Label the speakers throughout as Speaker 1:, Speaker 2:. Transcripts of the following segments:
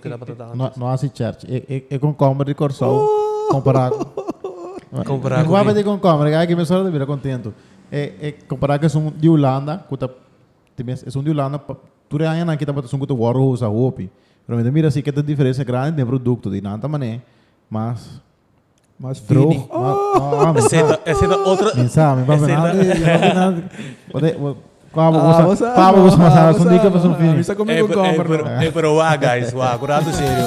Speaker 1: coisas que dá para dar.
Speaker 2: Não há church. É com câmera de corção comparado.
Speaker 1: Comparar
Speaker 2: Não vai com câmera, que a pessoa deve estar contento. É comparar que são de Holanda, que são de Holanda, tu é ainda que tá botando que tu guarda usa roupa. Mas mira assim que a diferença grande de produto de nada mané, mas
Speaker 3: feeling.
Speaker 1: Essa é da outra.
Speaker 2: Sabe, vai nada. Qual você dica para um filho?
Speaker 3: Isso comigo compra.
Speaker 1: É para o guys, curado sério.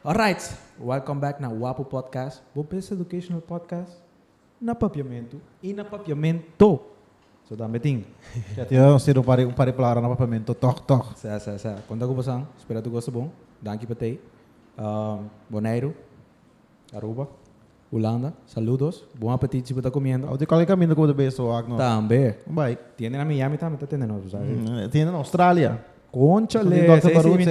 Speaker 3: Alright, welcome back na Wapo Podcast, o best educational podcast na papiamento e na papiamento. So dame ting.
Speaker 2: Eu sei um pare palavra na papamento, toc.
Speaker 3: Quando eu passar, espero que tu goste bom. Danke patei. Bonaire, Aruba, Holanda, saludos. Bom apetite se você está comendo.
Speaker 2: Eu te qual é caminho que eu deve so agno.
Speaker 3: Também.
Speaker 2: Vai.
Speaker 3: Tiene na Miami também, tá tendo, sabe?
Speaker 2: Tiene na Austrália.
Speaker 3: Conchale,
Speaker 2: Dr. Barut,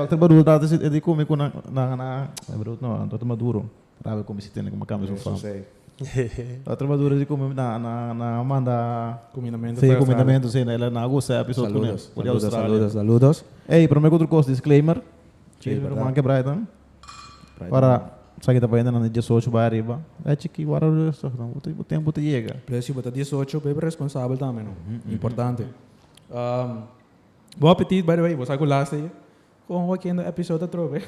Speaker 2: Dr. Barut, dá de comer com na Barut não, Dr. Maduro. Para como se tem uma câmera no fam. Dr. Maduro de comer na Amanda. Comendamento, sim, ela na Augusta, episódio com
Speaker 3: Saludos.
Speaker 2: Ei, para mim outro coisa disclaimer. Disclaimer man que Brighton. Para sabe que tá ainda na 18 vai arriba. É que agora o tempo te chega.
Speaker 3: Preço bota 18, bem responsável também, não? Importante. Bom apetite, by the way. Você last aí. Kung aqui no episode trobe.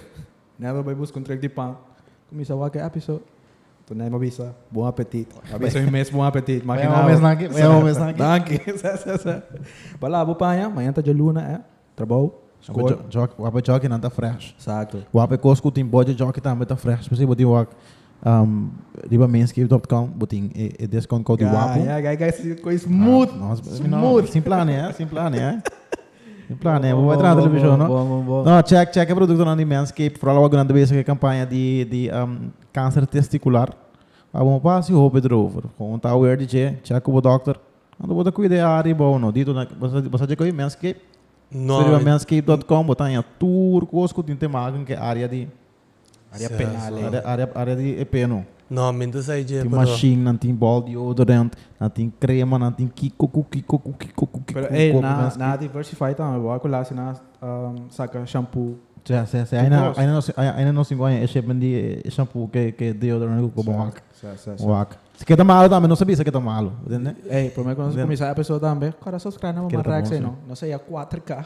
Speaker 3: Never vai buscar track de pão. Começa a aquele episode. Tu nem mabisa. Bom apetite. Abisa o mês bom apetite.
Speaker 2: É o mês naqui.
Speaker 3: Danke. Bala, bo panha. Manhã tá de luna, Trabalho.
Speaker 2: O ape jockey não tá fresh.
Speaker 3: Exato.
Speaker 2: O ape cosco tem bode jockey também tá fresh. Você botar o riba manscape.com, botem desconto code WAPO.
Speaker 3: Coisa smooth.
Speaker 2: Simplane. Vai entrar na televisão, não? Não, check a produto na Manscaped. Para lá, a grande vez que a campanha de câncer testicular. Vamos passar o Pedro. Com o Tower DJ, check o doctor. Ando botar cuidar a área boa, não? Dito, você já conhece Manscaped? Não. Manscaped.com, botar em tour, cosco, tem tema que área de penal. Área de peno.
Speaker 1: Não, mentas aí de.
Speaker 2: Tem machine, não tem ball deodorant, não tem crema, não tem kiko.
Speaker 3: Pero na diversify também. Vou acular se na saca shampoo.
Speaker 2: Ainda não se ganha esse de shampoo que deodorant com bom wak. Se quer malo também, não sabia se quer malo, entende?
Speaker 3: Ei, por mim quando começar a pessoa também, cara subscreve na Marrax aí não sei a 4K.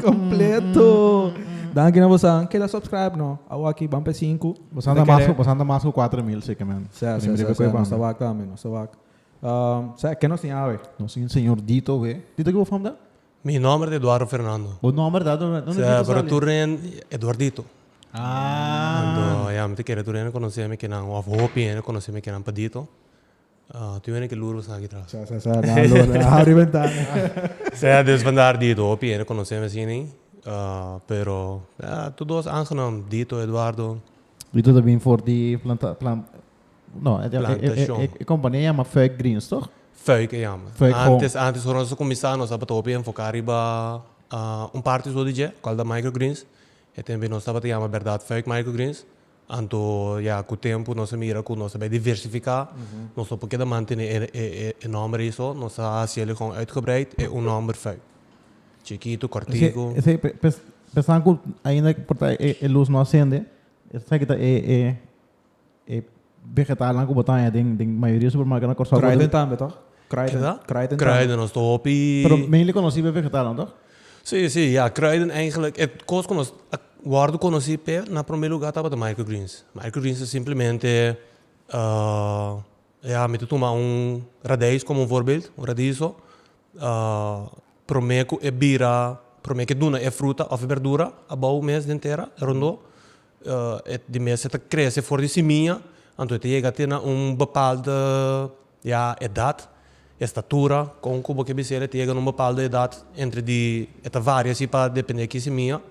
Speaker 3: Completo. Danke na você, que dá subscribe não. Ao aqui vamos 5.
Speaker 2: Você anda mais com 4.000, sei que mesmo.
Speaker 3: Nossa wak também, nossa wak. Que não tem ave.
Speaker 2: Não sei, senhor Dito, Dito que vou falar?
Speaker 1: Meu nome é Eduardo Fernando.
Speaker 2: O nome é Eduardo.
Speaker 1: Para tu Eduardito.
Speaker 2: Ah.
Speaker 1: Ja, me quero tu conhecer-me que não, of hopi, conhecer-me que não padito. Tu vem que luro sa aqui atrás.
Speaker 3: Abre ventana.
Speaker 1: Se desvendar dito hopi, conhecer-me assim, pero todos aangenaam Dito, Eduardo.
Speaker 2: Dito também for de plantação. Não, é companhia chama Fake Greens, toch?
Speaker 1: Fake, ja. Antes nós começamos a hopi en focar riba parte do DJ, qual da microgreens. E também nós estava a verdade fake microgreens. Anto, ja, com o tempo, nós mira que nós vai diversificar. Nós só porque manter o nome isso, nós se ele com uitgebreid é nome fake. Chiquito, cortico.
Speaker 2: Pensando que ainda a luz não acende, sabe que é vegetal lá que botar tem maioria supermercado na corção.
Speaker 3: Kruiden também, toch?
Speaker 1: Kruiden, nós estou hopi.
Speaker 2: Pero mainly conhecido vegetal, não?
Speaker 1: Sim, ja, kruiden eigenlijk. Het kost que nós guardo conheci na primeiro lugar estava de microgreens. Microgreens é simplesmente me tu tomar radijs como voorbeeld, radizo. Promeco é bira, promeco duna é fruta ou verdura, a bom mês inteira, rondo. De mês está cresce fora de seminha, então te chega a ter bepaalde idade, estatura, com como que você te chega bepaalde idade entre de esta varia se para depender que seminha.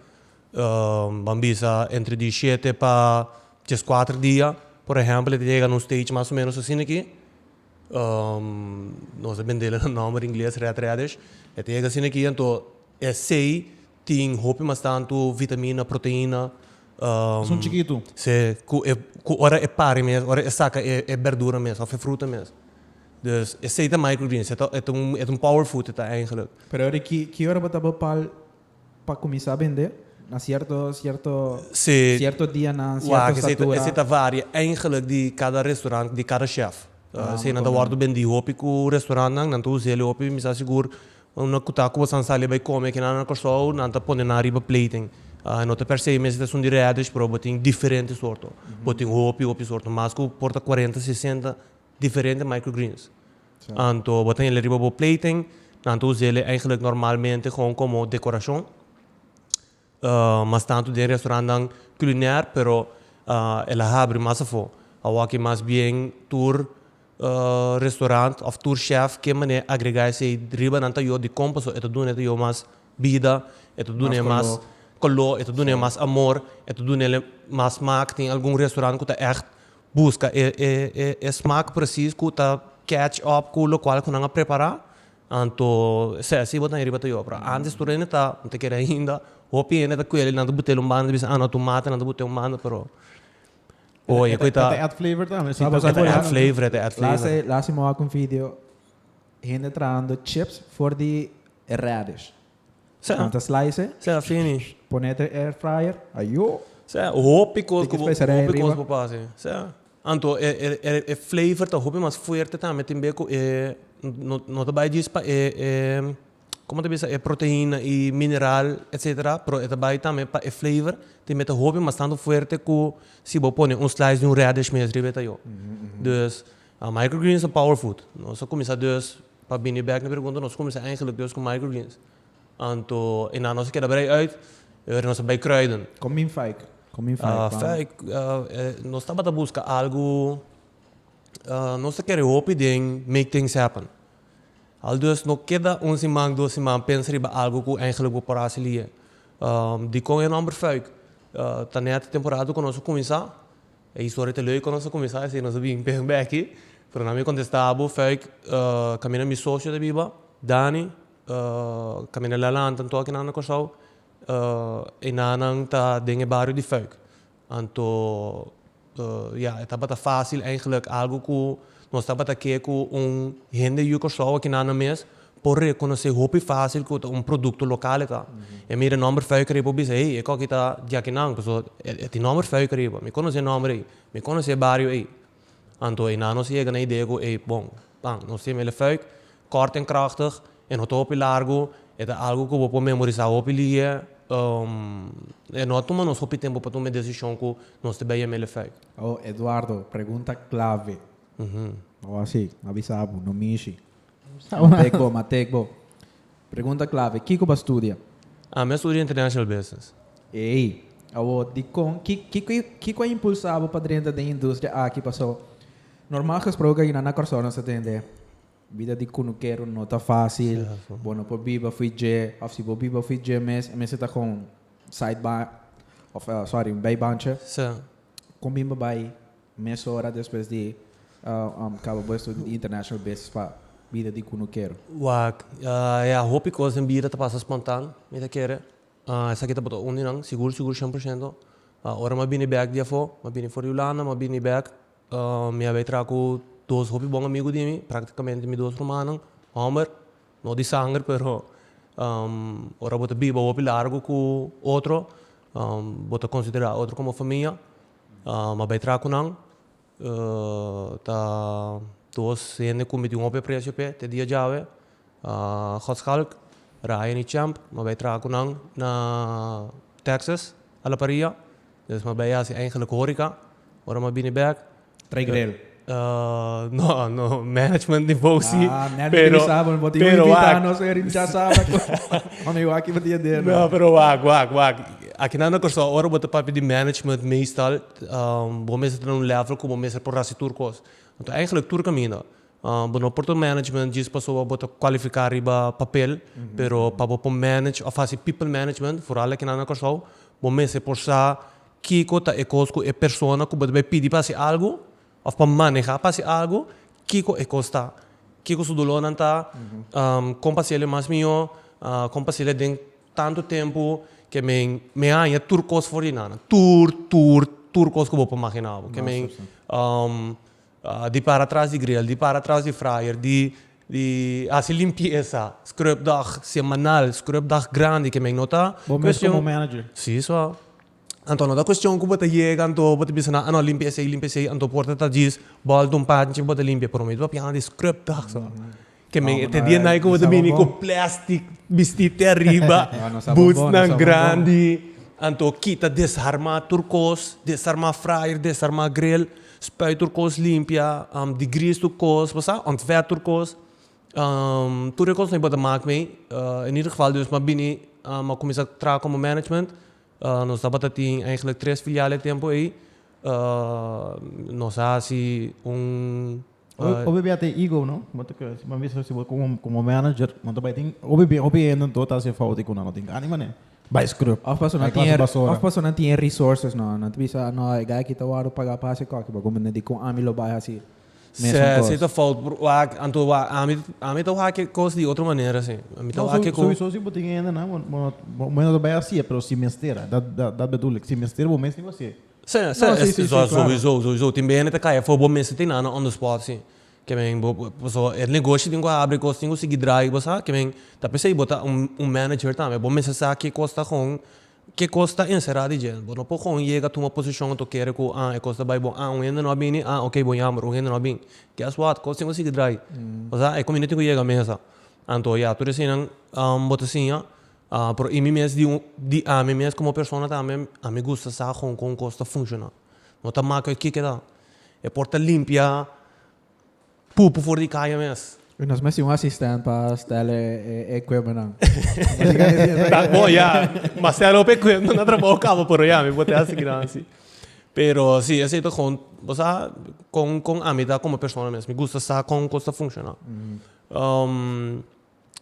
Speaker 1: Bambisa entre de 7 para 4 dias, por exemplo, ele chega num stage mais ou menos assim aqui. Nós vendemos o nome em inglês, reatrades. Ele chega assim aqui, então é 6 tem hopi mas tanto vitamina, proteína.
Speaker 2: São chiquito.
Speaker 1: Ora é pare mesmo, ora é saca, é verdura mesmo, of é fruta mesmo. Dus é zeker microgreens, é power food tá eigenlijk.
Speaker 3: Pero ahora que hora você para começar a vender? Na certo dia, na certa estatura.
Speaker 1: Essa varia eigenlijk de cada restaurante, de cada chef. Se não guardo bem de hopi com o restaurante, não tô usando hopi, mas seguro uma kutaku você sabe vai comer que não corso, não tá pondo na riba plating. Não te percebe, mas são de redes, pero tem diferentes sortos. Tem hopi sorto, mas que porta 40, 60 diferentes microgreens. Então, você tem ele riba bo plating, não usa ele eigenlijk normalmente gewoon como decoração. Mas tanto de restaurante culinário, pero ela abre mais a fo. Aqui mais bem tour restaurante of tour chef que mané agregar se riba nanta yo de composto, eto dune yo mais vida, eto dune mais color, eto dune mais amor, eto dune mais smaak. Tem algum restaurante que tá echt busca smaak precies que tá catch up com o local que não preparar. Então, se botar riba yo para antes tu rene tá, não te quer ainda. Hopi ainda tá com ele, não te botar banda, bisa na tomate, não te botar banda, pero
Speaker 2: Oye, coita. Add flavor também.
Speaker 1: Add flavor.
Speaker 3: Lá se mova com vídeo, gente trazendo chips for the radish. Anta slice.
Speaker 1: Finish.
Speaker 3: Ponete air fryer. Ayo.
Speaker 1: Hopi coisa passe. Anto é flavor tá hopi mas forte também tem beco não tá vai diz como te dizer, proteína e mineral, etc. Pero é também para flavor, tem meta hopi mas tanto forte que se você põe slice de radish mesmo, ribeta yo. Dus microgreens é power food. Nós começar dus para bini back na pergunta, nós começar eigenlijk dus com microgreens. Anto en dan nós quer abrir uit, nós bij kruiden.
Speaker 3: Como in fake.
Speaker 1: Nós estamos a buscar algo, nós quer hopi ding make things happen. Dus nog queda simang, 2 semanas, pensa riba algo que eigenlijk vou parar se lia. De com é number 5. Tá net temporada que nós começar. É história te leuk que nós começar, assim nós vim bem aqui. Para não me contestar, bo 5, caminha meu sócio da biba, Dani, caminha lá lá então aqui na Corsau. E nanang tá dinge barrio de 5. Então, ja, tá bata fácil eigenlijk algo que nós estamos aqui com gente de Corsau aqui na mês, por reconhecer hopi fácil que produto local tá. E mira número 5 que eu disse, ei, aqui tá já que não, pessoal, é número 5 que eu me conhece número aí, me conhece barrio aí. Então, na nós chega na ideia que, ei, bom, bang, nós temos ele 5, kort en krachtig, en het hopi largo, é algo que eu vou memorizar hopi lia. Nós tomamos hopi tempo para tomar decisão que nós também é ele 5.
Speaker 3: Oh, Eduardo, pergunta clave. Ou assim, avisavo, no mishi. Matekbo. Pergunta clave, que você estudia?
Speaker 1: Eu estudio International Business.
Speaker 3: Ei, que é impulsado para dentro da indústria aqui passou? Normal gesproken, na persona se atende. Vida de kunuquero não tá fácil. Bueno, por biba fui je, of se por biba fui je mes tá com sidebar, bijbaantje. Com bimba bij, meia hora depois de acaba de international business para vida de kunuquero.
Speaker 1: Wak, hopi coisa em vida tá passa espontâneo, me tá querer. Essa aqui tá botou não, seguro 100%. Ora ma bini back dia fo, ma bini for Yolanda, ma bini back. Me avei trago 2 hopi bom amigo de mim, praticamente me 2 romanos, Homer, não de sangue, pero ora bota biba hopi largo com outro, bota considerar outro como família, ma avei trago não, tá 2 gente com me de hopi preço pe, te dia jave, Godschalk, Ryan e Champ, ma avei trago não na Texas, alla paria, dus ma avei assim eigenlijk horeca, ora ma bini back.
Speaker 3: Traigrel.
Speaker 1: No, management niveau sim.
Speaker 3: Pero não sei já sabe. Como eu aqui batia dele.
Speaker 1: Não, pero wag. Aqui na Corso, ora bota papi de management meestal, bom mesmo ter level como mesmo por rasi turcos. Então eigenlijk tur caminho. Bom porto management diz passou a bota qualificar riba papel, pero para bom manage ou fazer people management, for alle aqui na Corso, bom mesmo por sa Kiko ta ekosco é persona que pode pedir para algo ou para manejar para algo Kiko ecosta Kiko su dolor não tá compassele mais mio compassele den tanto tempo que me há turcos for de nada. Turcos que vou para máquina. Que de para trás de grill, de para trás de fryer, de assim limpeza, scrub dag semanal, scrub dag grande que me nota.
Speaker 2: Bom, mesmo como manager.
Speaker 1: Sim, só. Então, não dá questão que você chega, então você pensa na, não, limpeza, então porta tá diz, bola de pátio, você limpa, por mim, você piano de scrub dag só. Que me te dia na que você vem com plástico, vestido arriba, boots na grande, então quita desarma turcos, desarma fryer, desarma grill, spui turcos limpia, de gris turcos, você, ontvet turcos, turcos não pode maken mee, in ieder geval dus, maar binnen, maar kom eens traag como management, nós estamos tem eigenlijk 3 filiales tempo aí, nós assim
Speaker 2: O bebê até ego, não? Mas vez se como manager, mas também tem o bebê não total se falta com não tem anima né. By scrub.
Speaker 3: Of paso não tinha resources não bisa no gaya kita waru pagar passe ko que bagulho não de com amilo vai assim.
Speaker 1: Se tá falta, anto a mim tá que coisa de outra maneira assim. A mim tá que
Speaker 2: com só se botinha ainda não, mas não vai assim, pero se mestera, da bedoel, se mestera bom mês nem você.
Speaker 1: Sim, sowieso. Tem bem até cair, foi bom mês tem nada on the spot sim. Que bem, so é negócio tem que abrir coisa, tem que seguir drive, você, que bem, tá pensei botar manager também, bom mês sabe que custa encerrar de gente, bom não pode com chega a uma posição que quer que é custa vai bom, ainda não bem, ok, bom jammer, ainda não bem. Guess what? Coisa tem que seguir drive. Você, é como nem tem que chega mesa. Então, já, tudo assim, bota assim, pero em mim mesmo a mim mesmo como pessoa também a mim gosta sabe com costa funcionar não tá mal que dá é porta limpia pupo fora de casa mesmo
Speaker 3: E nós mais um assistente para stelle equipment.
Speaker 1: Tá bom já mas se ela equipment não trabalha cabo por já me botar assim grande pero sim esse é você com a mim como pessoa mesmo me gosta sabe com costa funcionar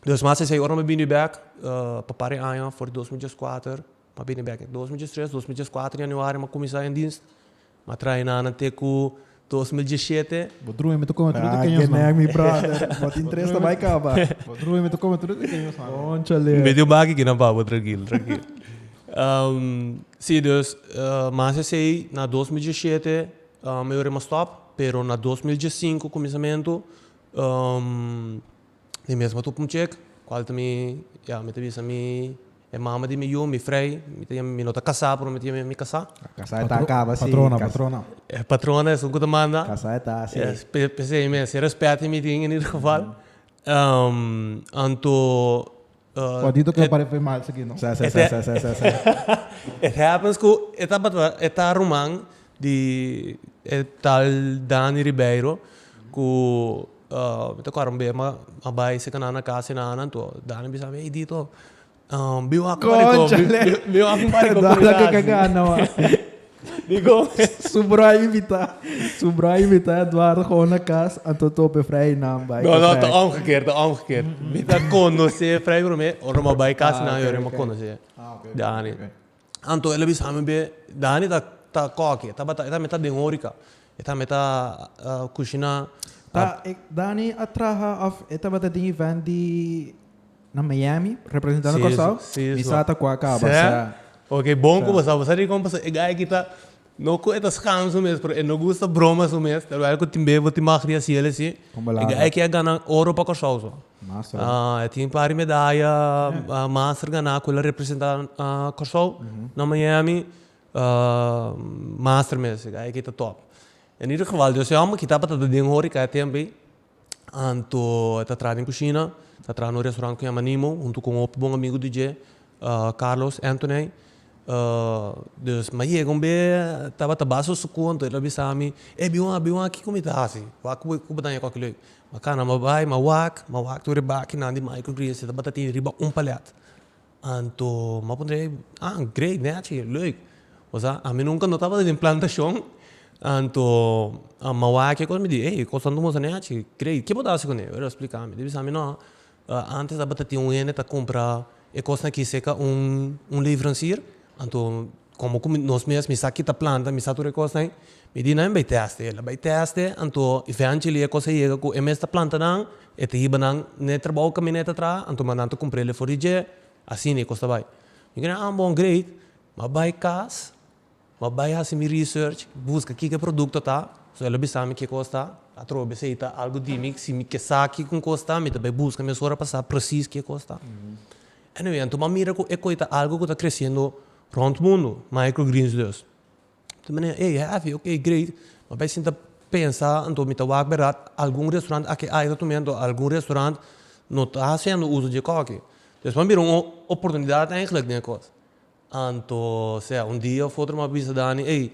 Speaker 1: Dus maar ze zei, waarom ben je back? Papare aia voor 2004. Maar ben je back in 2003, 2004 januari, maar kom je in dienst. Maar traai na een teku 2017.
Speaker 2: Bodroe me tocou tudo que
Speaker 3: quem é meu brother. Bota interesse vai acabar.
Speaker 2: Bodroe me tocou tudo que eu sabe.
Speaker 3: Onchale.
Speaker 1: Medio bagi que não pá, tranquilo. Sim, dus mas ze zei, na 2017 eu era stop, pero na 2005 começamento de mesmo tu pum check, qual também, já me teve me é mama de meu, me frei, me tem me nota casar, por me tem me casar.
Speaker 3: Casar tá acaba assim.
Speaker 2: Patrona.
Speaker 1: É patrona, é o que manda.
Speaker 3: Casar tá assim.
Speaker 1: Pensei me, se respeita me tem em ieder geval. Anto
Speaker 2: pode ir que eu parei foi mal isso aqui, não?
Speaker 1: It happens que eta romang de tal Dani Ribeiro que ito ko aram bema abay sa kanana kasi na anan to daan bisa me dito biwak pare ko
Speaker 3: dala kagana wa
Speaker 1: digo
Speaker 3: sobra imita Eduardo ko na kas anto tope frei na bay
Speaker 1: no to omgekeerd mita conhecer frei por me or mabay kasi na yore mo conhecer dani anto ele bisa me be dani ta koke ta meta de horika eta meta kushina
Speaker 3: Dani atraha of esta bata tinha event na Miami representando Corsal. Misata com a caba.
Speaker 1: Ok, bom que você de como você é kita não com estas canções mesmo, porque não gosta bromas mesmo. Trabalho com o time vou te marcar assim ele assim. É que é ganhar ouro para Corsal só.
Speaker 3: Master.
Speaker 1: Tinha pari medalha, master ganhar com ele representando Corsal na Miami. Master mesmo, é que tá top. In ieder geval, dus ja, maar kita pata ding hori kaya tempe. Anto tra em cozinha, tra no restaurante que Manimo, junto com o bom amigo DJ Carlos Anthony. Dus mas chega be, tava tabaso suku, anto ele bisami, biwa aqui como tá assim. Wak ku batanya ko kilo. Makana mabay, mawak tu riba kinandi micro grease, taba ti riba palet. Anto mapundre, great, né, leuk. Osa, a mim nunca notava de implantação. Anto mawake ko me di cosa andumo sa neaci crei che podasse con ero explicarmi devi sapere no antes da batati ene ta compra e cosa que seca livrancier anto como nós mesmos mi sa que ta planta mi sa tu cosa mi di não vai teste anto eventually e cosa chega com esta planta não e te iba não ne trabalho caminheta tra anto mandanto comprei le forige assim nem custa vai. Eu quero bom great, mas vai casa, mas vai assim me research, busca que produto tá, so ela bisa que custa, a trobe seita algo de mim, se me que saque com custa, me também busca me sora passar preciso que custa. Anyway, então uma mira é coisa algo que está crescendo rond o mundo, microgreens dus. Também é, ok, great, mas vai sentar pensar, então me tá barato, algum restaurante aqui aí também, algum restaurante não está fazendo uso de coque. Então, para mim, uma oportunidade eigenlijk nem coisa. Então, dia eu fui uma visa Dani,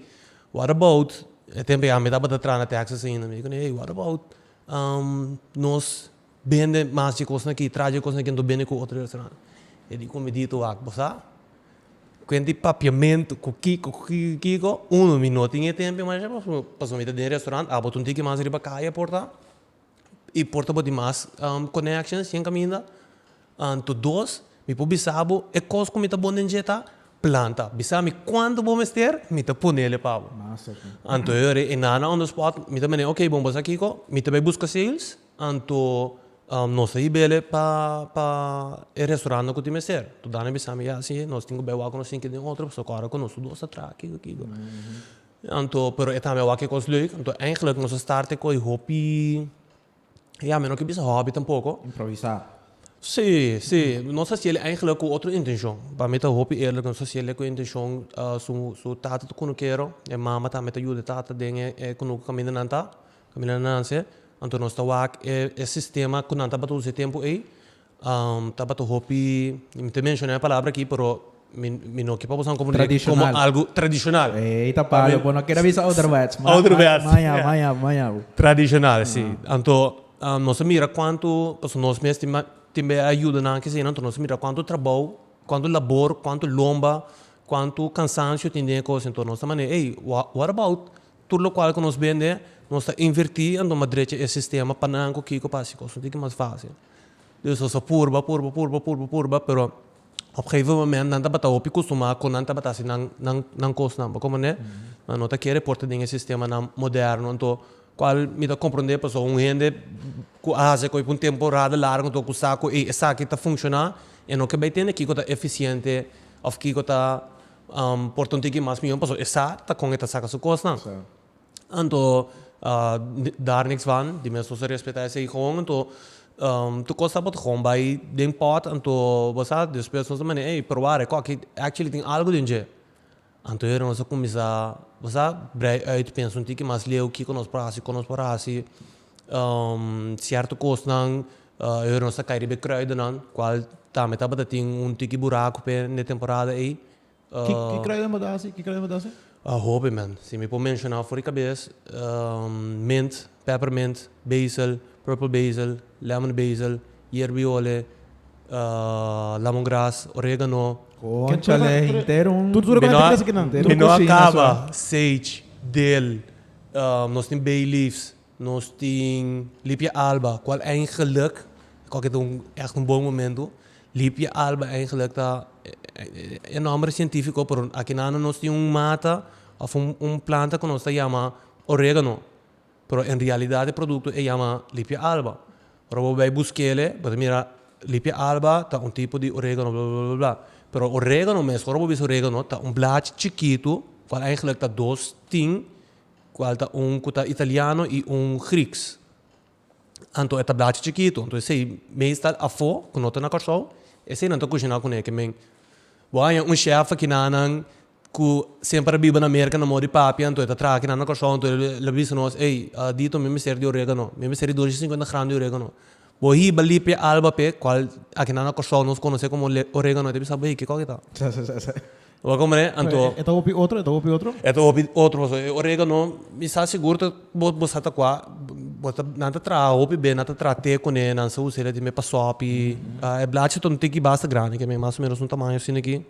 Speaker 1: what about? Tempo já me dá para trás na Texas ainda, me digo, what about? Nós vende mais de coisas aqui, traz de coisas aqui, então vende com outro restaurante. Eu digo, me dito, você? Quando papiamento, kiko, 1 minuto em tempo, mas já passou me de restaurante, botou um ticket mais riba caia porta e porta pode mais connections sem caminho. Então 2, me pode bisabo é coisa como está bom injeta planta. Bisami quando vou mester, me tá pôr nele pavo. Então eu e nana on the spot, me também ok, bom você aqui me também busca sales, então nós aí bele para o restaurante que tem mester. Tu dá na bisami assim, nós temos bem com nós tem que ter outra pessoa agora com nós dois atrás aqui. Então, pero é também o que coisa leuk. Então eigenlijk nós start com o hobby. Ja, menos que bisa hobby tampouco.
Speaker 3: Improvisar.
Speaker 1: Sim. Não sei se ele eigenlijk com outra intenção. Para mim, o hobby ele não sei se ele com intenção su tata tu quando quero, e mama também te ajuda tata dengue é quando caminha nanta, então nós tá wak é sistema quando nanta batu esse tempo aí, tá batu hobby, me te mencionei a palavra aqui, pero me não que para usar como algo tradicional.
Speaker 3: Eita palo, bom, não quero avisar outra vez. Manhã.
Speaker 1: Tradicional, sim. Então nós mira quanto, nós mesmos também ajuda na que então nós mira quanto trabalho, quanto labor, quanto lomba, quanto cansaço tem de coisa, então nós também, what about tudo o qual que nós vende, nós está invertir no direito esse sistema para não que passa coisa, não é mais fácil. Então só purba, pero op een gegeven moment não está o pico suma com não está assim não coisa não, como né, não está querer portar dinheiro sistema não moderno, então qual me dá compreender pessoa rende com asa com um temporada largo então com saco e saco está funcionar e não que vai ter aqui que está eficiente ou que está portando que mais milhão pessoa essa está com essa saca sua coisa não então daar niks van die mensen zullen respecteren zich gewoon então tu costa bot gewoon bij den pot então você depois nós também provar que actually tem algo dentro então eu não sei como você uit pensa um tique mais leu que conosco para assim certo coisa não eu não sei cair bem kruiden não qual também tá bota tem um tique buraco na temporada aí
Speaker 2: que kruiden mudasse
Speaker 1: hobby man se me pode mencionar fora cabeça mint peppermint basil purple basil lemon basil hierbiole lemongrass oregano
Speaker 3: Conchale, inteiro
Speaker 2: tudo que nós aqui não
Speaker 1: e não acaba sage dill nós tem bay leaves nós tem lipia alba qual eigenlijk qualquer echt bom momento lipia alba eigenlijk tá é nome científico por aqui nós tem mata ou planta que nós chama orégano pero em realidade o produto é chama lipia alba para você buscar ele para mira lipia alba tá tipo de orégano blá blá blá blá pero orégano mesmo quando você orégano tá blad chiquito qual eigenlijk tá dois ting qual tá cuta italiano e Grieks então é blad chiquito então esse meestal afo quando tá na cachorro esse não tá cozinhando com ele que men vai chefe que nanang que sempre vive na América na modo de papi então tá traque na cachorro então ele avisa nós dito me ser de orégano me ser de 250 gramas de orégano Bohi balipia alba pe qual aqui na cachorro nós conhece como orégano deve saber que qual tá o como é então
Speaker 2: é outro
Speaker 1: orégano me está seguro você tá qua você nada tra hopi bem nada trate com ele não se usa ele de me passou api é blate então tem que basta grande que é mais ou menos um tamanho assim aqui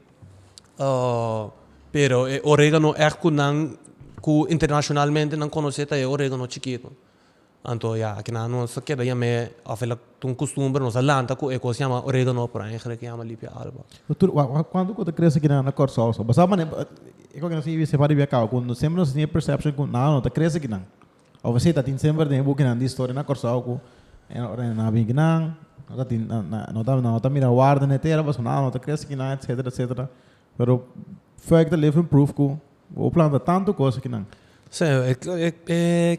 Speaker 1: pero orégano é que internacionalmente não conhece tá é orégano chiquito então aqui na nossa queda já me afela um costume nos Atlanta que se chama orégano por aí que chama lipia alba
Speaker 2: quando você cresce aqui na Corsol mas sabe é que nós vimos separar bem cá quando sempre nós tinha perception que não tá cresce aqui não ou você tá tem sempre tem book na história na Corsol que é na bem não não tá mira guarda na terra, mas não tá cresce que não, etc. Pero foi que living proof que o planta tanto coisa que não.
Speaker 1: Sim,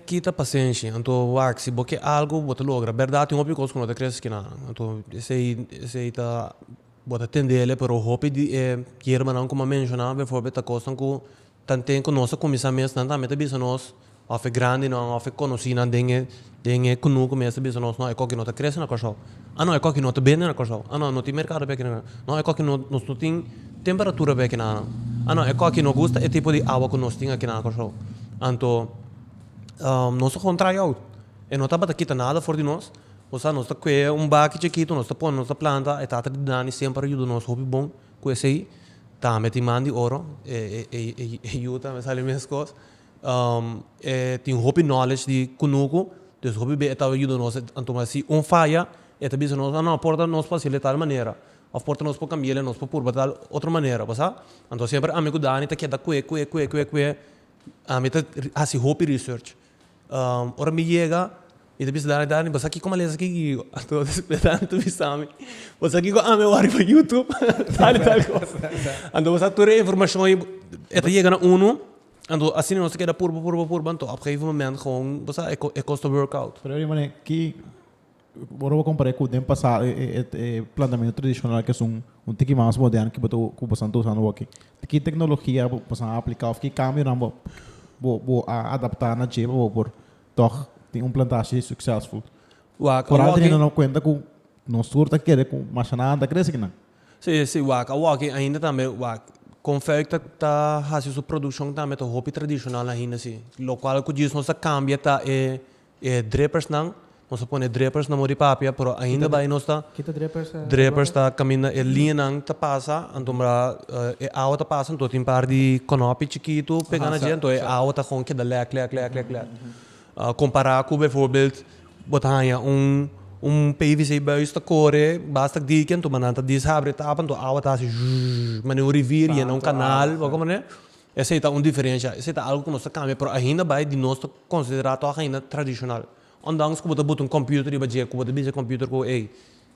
Speaker 1: quita paciência. Então, se você algo, você logra. Verdade, tem uma coisa que não te cresce que não. Então, esse tá você atender, pero hope de que não como mencionar, por exemplo, a coisa que tanto que nossa comissão mesmo também tá bisa nós, of grande não, of conhecida dengue kunu começa bisa nós, não é que não te cresce na coisa. Ah, não é que não te bem na coisa. Ah, não tem mercado bem na. Não é que não tem temperatura bem na. Ah, não é que não gosta é tipo de água que nós tem aqui na coisa. Então, nós vamos try out. E não está para quitar nada fora de nós. Ou seja, nós está com baque chiquito, nós está pondo nossa planta, e está tratando sempre ajuda nós, hobby bom, com esse aí. Tá, meti mandi ouro, e ajuda, mas ali mesmo coisas. Tem hobby knowledge de kunuko, então hobby bem, está ajuda nós, então assim, falha, e está dizendo nós, não, porta nós para de tal maneira. Ou porta nós para cambiar, nós para pôr de tal outra maneira, sabe? Então sempre, amigo Dani, está queda que a meta assim hobby research ora me chega e depois dar mas aqui como aliás aqui estou explicando tu sabe mas aqui com meu ar para YouTube tal coisa então você toda informação aí chega na uno então assim não se queda por então a um momento com você é cost workout
Speaker 2: Pero eu mane que agora vou comparar com o tempo passado plantamento tradicional que é um tique mais moderno que botou com o santo usando aqui que tecnologia você aplicar que câmbio não vou adaptar na chip por toch tem plantagem successful por além não conta com não surta que com machinada cresce que não
Speaker 1: sim ainda também confeita tá fazendo sua produção também tá hobby tradicional ainda assim local que diz nossa cambia tá drippers não nós põe drippers na mori papia, pero ainda vai nós tá drippers tá caminha linha não tá passa, então a água tá passa, então tem par de conopi chiquito pegando gente, então a água tá com que dá lec. Comparar com, por exemplo, botar PVC buis tá corre, basta que então mananta desabre tapa, então a água tá assim, mas um riviera e não canal, como né? Essa é uma diferença, essa é algo que nós tá cambia, pero ainda vai de nós considerar tá ainda tradicional. Ondanks que você bota computer e você bota um computer com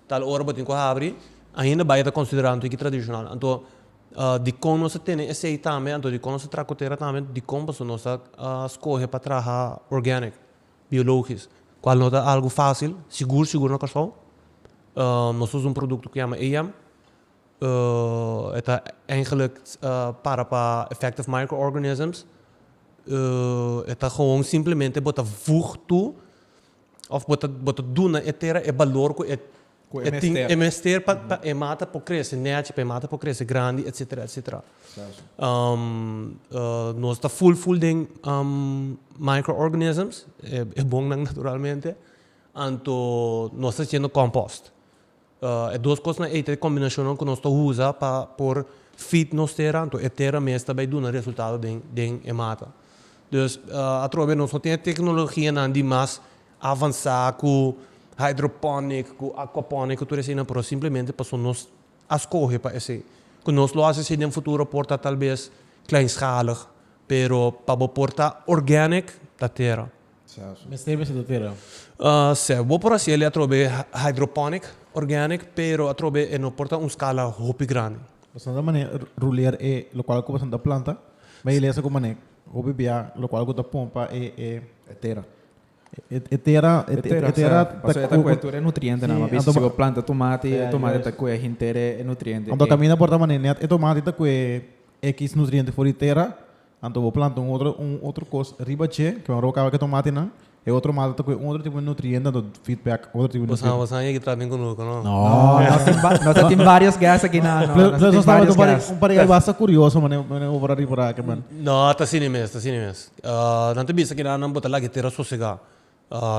Speaker 1: tal hora você tem abrir ainda vai estar considerando que tradicional então de como nós tem esse também então de como nós tracoteira também de como nós escolhe para trabalhar organic biológico qual não é algo fácil seguro na questão nós usamos produto que chama EM é eigenlijk para effective microorganisms é gewoon simplesmente botar voeg of bota duna etera é valor que é mester para mata para crescer net para mata para crescer grande etc nós está full de microorganisms é bom naturalmente então nós está fazendo compost é duas coisas na combinação que nós usa para por feed nós terra então etera mesmo vai dar resultado de mata dus através nós tem tecnologia na de mais avançar com hydroponic, com aquaponic, tudo isso, mas simplesmente para nós escolher para esse. Que nós lo fazemos no futuro porta talvez kleinschalig, pero para porta organic da terra.
Speaker 2: Mas tem da terra.
Speaker 1: Vou por assim ele através hydroponic, organic, pero através não porta escala hopi grande.
Speaker 2: Você não maneira ruler é local que você da planta, mas ele é essa como maneira hopi bia local que da pompa é terra. Etera
Speaker 3: tá coetura é nutriente na mas se você planta tomate tá coe inteira é nutriente
Speaker 2: então caminha por da maneira tomate tá coe x nutriente fora terra então vou plantar outro coisa ribache que é roca que tomate não é outro mata tá coe outro tipo de nutriente do feedback outro tipo de
Speaker 1: você aí que traz conosco não
Speaker 3: nós temos várias gases aqui na
Speaker 2: nós estamos para basta curioso mano over ali por aqui mano
Speaker 1: não tá assim mesmo não te bisa que não botar lá que terra sossegada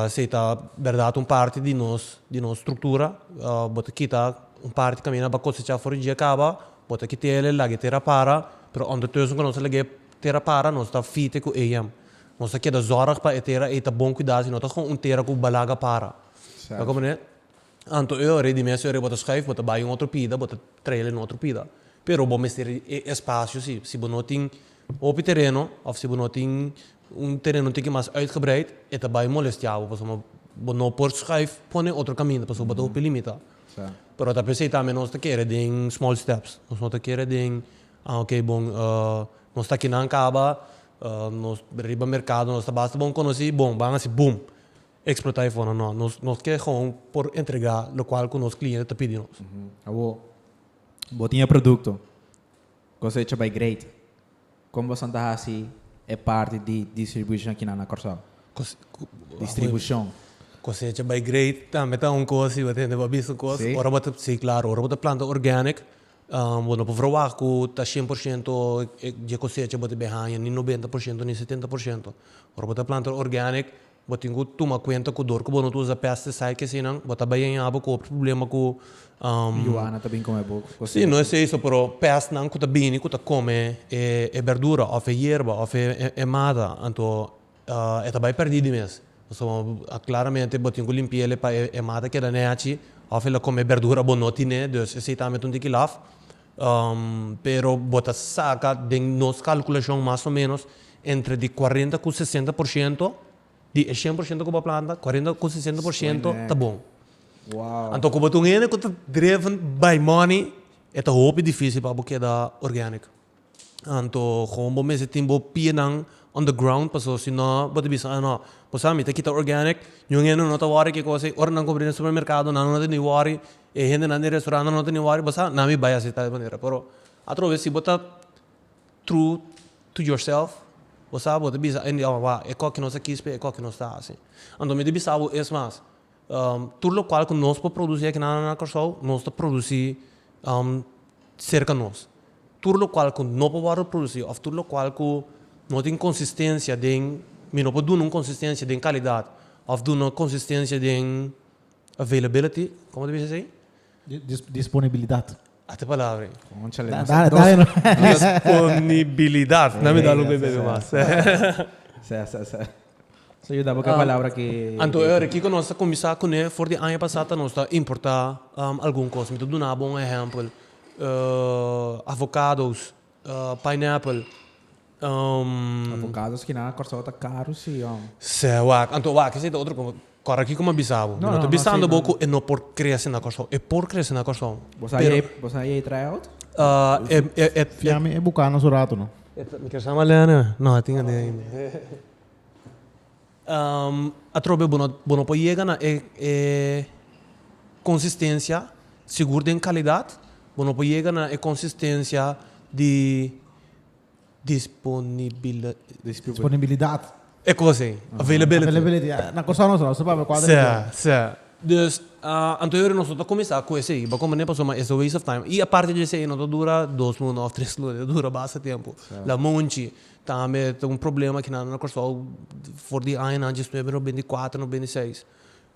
Speaker 1: se está verdade parte de nós estrutura bota quita parte caminha para cosechar fora de acaba bota que ele lá que terra para pero onde tudo que nós lege terra para nós está fite com EM nós aqui da zorg para terra e tá bom cuidado não tá com terra com balaga para tá como né anto eu redi mesmo eu bota schijf bota vai outro pida bota trailer outro pida pero bom mestre espaço se não tem op terreno of se não tem terreno tem que mais uitgebreid é também molestiável para não por schuif põe outro caminho, para botar o limita.
Speaker 3: Sa.
Speaker 1: Pero tá pensei também nós tá querendo em small steps. Nós não tá querendo em ok bom, nós tá aqui na acaba, nós riba mercado, nós tá basta bom conhecer, bom, vamos assim boom. Explotar e fora não, nós quer gewoon por entregar o qual com os clientes tá pedindo.
Speaker 3: Abo, botinha produto. Cosecha by great. Como você anda assim, é parte de distribuição aqui na Corsal. Distribuição.
Speaker 1: Cosecha by great, também tá coisa, você entende, visto coisa.
Speaker 3: Sim.
Speaker 1: Ora bota, sim, claro, ora bota planta organic. Bueno, por provar que tá 100% de cosecha bota bem, nem 90%, nem 70%. Ora bota planta organic, bota tem que tomar conta que o dor que você usa pesticide que assim não, bota bem em aba com problema com
Speaker 3: Joana também come pouco.
Speaker 1: sim, não é isso, pero peste não que tá bem, que tá come é verdura, ou é hierba, ou é mata, então é também perdido mesmo. So, claramente botin ko limpiele pa e mata que da neachi of ela come verdura bonoti né dus esse também um tikilaf pero bota saca de nos calculação mais ou menos entre de 40 com 60% de 100% com a planta 40 com 60% tá bom.
Speaker 3: Wow.
Speaker 1: Então como tu ngene que tá driven by money é tá hope difícil para porque da organic. Então como mesmo tempo pienang on the ground paso si no bota bisa no posami te kita organic yung eno no tawari ke cosa or nang compri no supermercado non no te ni wari e gente nan restaurante no te ni wari basa nami baya se tal maneira pero atro si bota true to yourself basa bota bisa en wa e co que nos aqui e co que nos está assim ando me bisa o es mais tudo lo qual que nós para produzir aqui na Corsol nós está produzir cerca nós tudo lo qual que não para produzir ou tudo lo qual que não tem consistência de não pode dar uma consistência de qualidade ou dar uma consistência de availability como deve ser
Speaker 2: Disponibilidade.
Speaker 1: até palavra
Speaker 3: Conchale.
Speaker 2: Dale, no.
Speaker 1: disponibilidade não me dá um bebê mais
Speaker 3: So eu dava a palavra que
Speaker 1: então eu aqui que nós começar com ele for de ano passado nós está importar algum coisa me dá um bom exemplo avocados pineapple
Speaker 3: avocados que na Corsal tá caro sim, ó.
Speaker 1: Então, que é outro como corre aqui como bisavo. Não, bisando pouco e não por crescer na Corsol, é por crescer na Corsol.
Speaker 3: Você aí tryout?
Speaker 2: Fiammi è bucano su rato, no?
Speaker 1: Mi quer chamar Lena? Não, tinha ainda. A trobe bono poi chega na consistência, seguro em qualidade, bono poi chega na consistência de
Speaker 2: Disponibilidade.
Speaker 1: É così, availability.
Speaker 2: Na cosa nostra, sapeva quadro.
Speaker 1: Sim. Dus, anterior nós estamos começar com esse aí, mas como nem passou mais, é waste of time. E a parte de esse não dura 2 minutos ou 3 minutos, dura bastante tempo. La monte, também tem problema que na Corsol, for the ano, antes de 24, 26.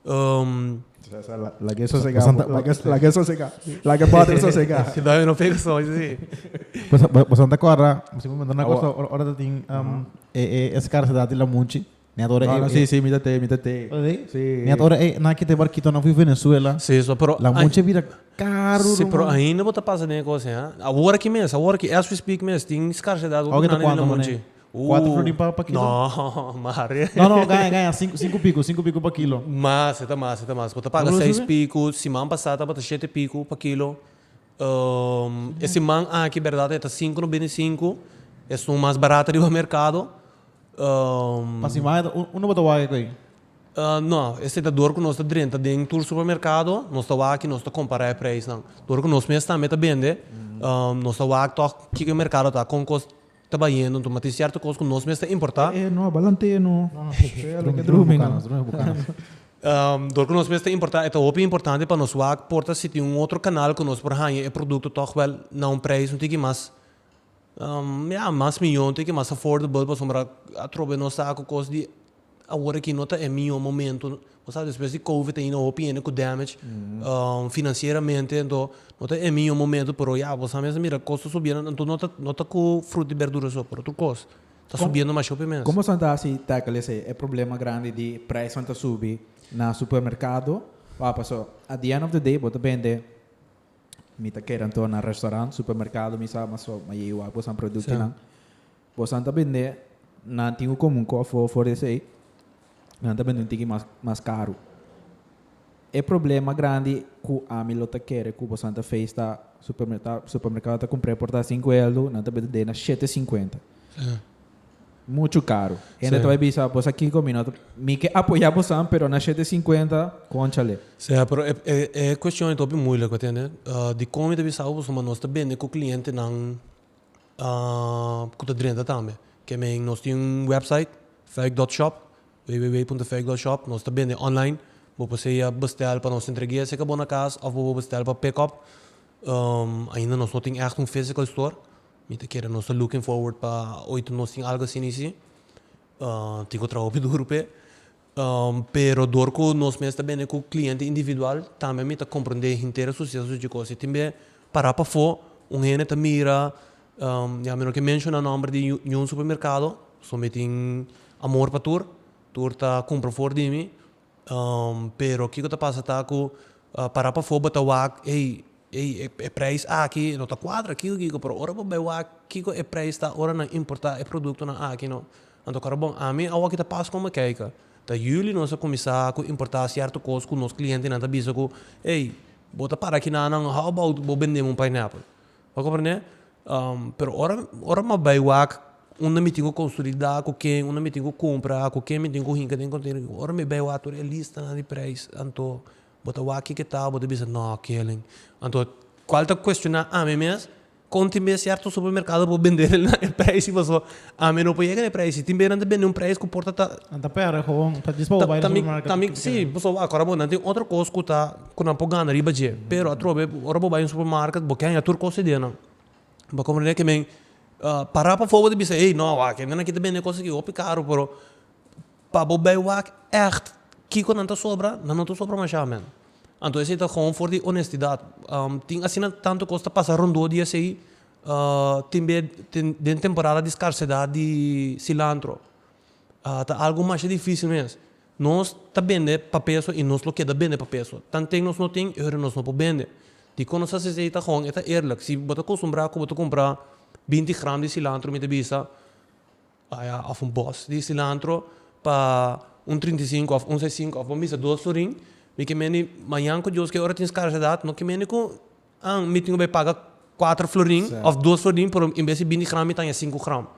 Speaker 3: La que sossegada. La que sossegada. La que pode sossegar.
Speaker 1: Se dá, eu não pego só, assim.
Speaker 2: Você não corra, você me manda na cosa, ora tem escarsità la munci. Ne adora
Speaker 3: No, sì, mi date.
Speaker 2: Sì. Ne adora na que te barquito na Venezuela.
Speaker 1: Sim, só pero
Speaker 2: La munci vira caro.
Speaker 1: Sim, pero ainda bota passa nem coisa, hein? Agora que mesmo, agora que as we speak mesmo, tem escarsità
Speaker 2: Alguém tá quanto,
Speaker 1: monte.
Speaker 2: 4 florin para quilo?
Speaker 1: Não, Maria.
Speaker 2: No, ganha 5 pico para quilo.
Speaker 1: Mas, está mais. Você paga 6 picos, semana passada bota 7 picos para quilo. Esse man aqui, verdade, está 5,95. É o mais barato do mercado.
Speaker 2: Mas mais, não bota waga aí.
Speaker 1: Não, esse é dor que nós está dentro do supermercado, nós está aqui, nós está comparar preço, não. Dor que nós mesmo também está vendo, nós está aqui que o mercado está com custo tá indo, então mas certo coisa que nós mesmo importar.
Speaker 3: No, balante no.
Speaker 1: Door que nós mesmo importar, é tão importante para nós lá porta se tem outro canal que nós por aí é produto toch wel não preço, não tem que mais mais milhão, tem que mais affordable para sombra a trobe nós saco coisa de agora que nota é milhão momento, você sabe depois de Covid tem no opinião com damage financeiramente, então nota é milhão momento, pero já você mesmo mira custo subindo, então nota com fruta e verdura só por outro coisa. Está subindo mais shopping mesmo.
Speaker 3: Como você está assim, tackle esse problema grande de preço está subir na supermercado? Passou, at the end of the day, você vende mita querem to na restaurante, supermercado, misa maso mayiwa po sa produto lang. Você está vende na tingo comum ko for esse aí. Não também não tem mais caro. É problema grande que a mim lota quer que o Santa Fe está supermercado está comprando por 5 euros, não também de na 7,50. Muito caro. Ainda tu vai pensar, pois aqui combina, me que apoiar você, pero na 7,50 conchale.
Speaker 1: Sim, pero é questão então bem muito, entende? De como te bisa o nós também com o cliente não com a drenda também. Que nós temos website fake.shop www.fake.shop, nós também online. Você bestel para nós entregar se acabou na casa ou vou bestel para pick up. Ainda nós não temos echt physical store. Mita kera nós looking forward para 8 nós temos algo assim nesse. Tico trabalho duro pe. Pero dorco nós mesmo também com o cliente individual também mita compreender inteira sucesso de coisa. Também para fora ene ta mira ja menos que menciona o nome de um supermercado, somente amor para tur ta compra fora de mim. Pero que tá passa tá com para fora bota wak é preço aqui não tá quadra aqui pero ora para wak que é preço tá ora não importa é produto na aqui não então cara bom a mim a que tá passa como que tá julho nós começar a importar certo coisa com nos clientes não tá bisa com bota para aqui não how about vou vender pineapple vai compreender pero ora mas vai wak meeting consolidar com quem meeting compra com quem meeting hinca tem conteúdo ora me vai wak é lista de preço então bota wak que tá bota bisa não killing então qual tá questionar a mim mesmo conti certo supermercado para vender o preço mas a mim não pode chegar o preço tem bem vender preço que porta tá
Speaker 2: anta pera com tá disponível para supermercado
Speaker 1: também sim pessoal agora bom tem outra coisa que tá com não pode ganhar riba de pero a trobe ora vou vai supermercado porque é a tur coisa de não para compreender que bem para fora de bisa não aqui não aqui também é coisa que o caro pero para bobai wak echt que quando não tá sobra mais chamem. Então, esse é gewoon voor die honestidade. Tem assim tanto costa passar rondo dia sei tem temporada de escassez de cilantro. Tá algo mais difícil mesmo. Nós tá vende para peso e nós lo que dá vende para peso. Tanto nós não tem, nós não podemos vender. De quando você se tá gewoon, é eerlijk. Se você comprar 20 gramas de cilantro met de bisa, of boss de cilantro para 35 of 65 of misa 2 florin. Me que meni manhã com Deus que hora tem escassez, não que meni com meeting vai pagar 4 florin of 2 florin por em vez de 20 gramas tem 5 gramas.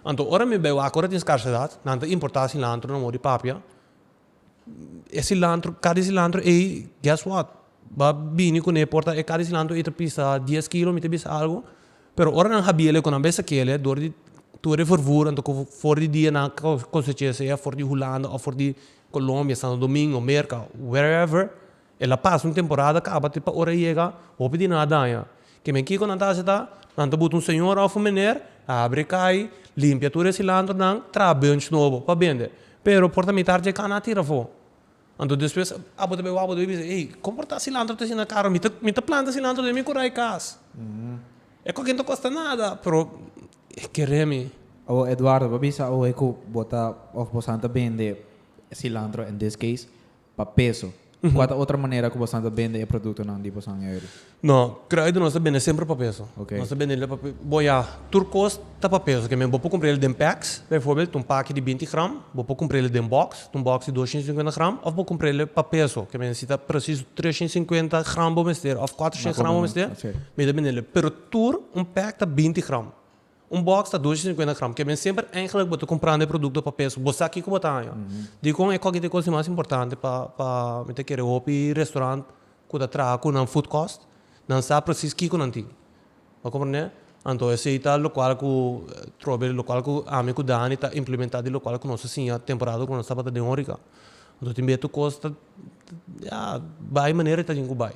Speaker 1: Então hora me vai agora tem escassez, não tem importar cilantro não mori papia. Esse cilantro, cada cilantro guess what? Ba bini com importa cada cilantro pisa 10 kg me pisa algo. Pero ora não habia com a beça que ele dor de tudo vervoer então for de dia na cosecha for de Holanda ou for de Colômbia, Santo Domingo, Merca, wherever, ela passa uma temporada, acaba tipo hora chega, ou pedir nada aí. Que me quando anda está, anda bota senhor ou mulher, abre cai, limpa tudo esse cilantro, não, trabalha de novo para vender. Pero porta me tarde cana tira fo. Então depois abo diz, comporta cilantro te na cara, me planta cilantro de mim curai cas. É que não custa nada, pero quereme.
Speaker 3: O Eduardo, babisa o eco bota of bosanta vende cilantro in this case para peso. Qual outra maneira que você vende o produto não de você euro?
Speaker 1: Não, creio que nós vende sempre para peso.
Speaker 3: Okay.
Speaker 1: Nós vende para peso. Boia, turcos tá para peso, que eu vou comprar ele em packs, por exemplo, um pack de 20 gramas, vou comprar ele em box de 250 gramas, ou vou comprar ele para peso, que eu se preciso 350 gramas vou meter, ou 400 gramas vou meter, me dá ele. Pero tur um pack tá 20 gramas. Box está 250 gramas, que é sempre eigenlijk você comprando produto para peso. Você aqui que botar aí. Digo é qualquer coisa mais importante para me ter que ir ao restaurante que está trago com food cost, não sabe preciso que não tem. Vai compreender? Então esse é o local que trouxe, o local que a mim que Dani está implementado, o local que nós assim a temporada que nós está para de hora. Então tem beto costa, vai maneira tá dingo vai.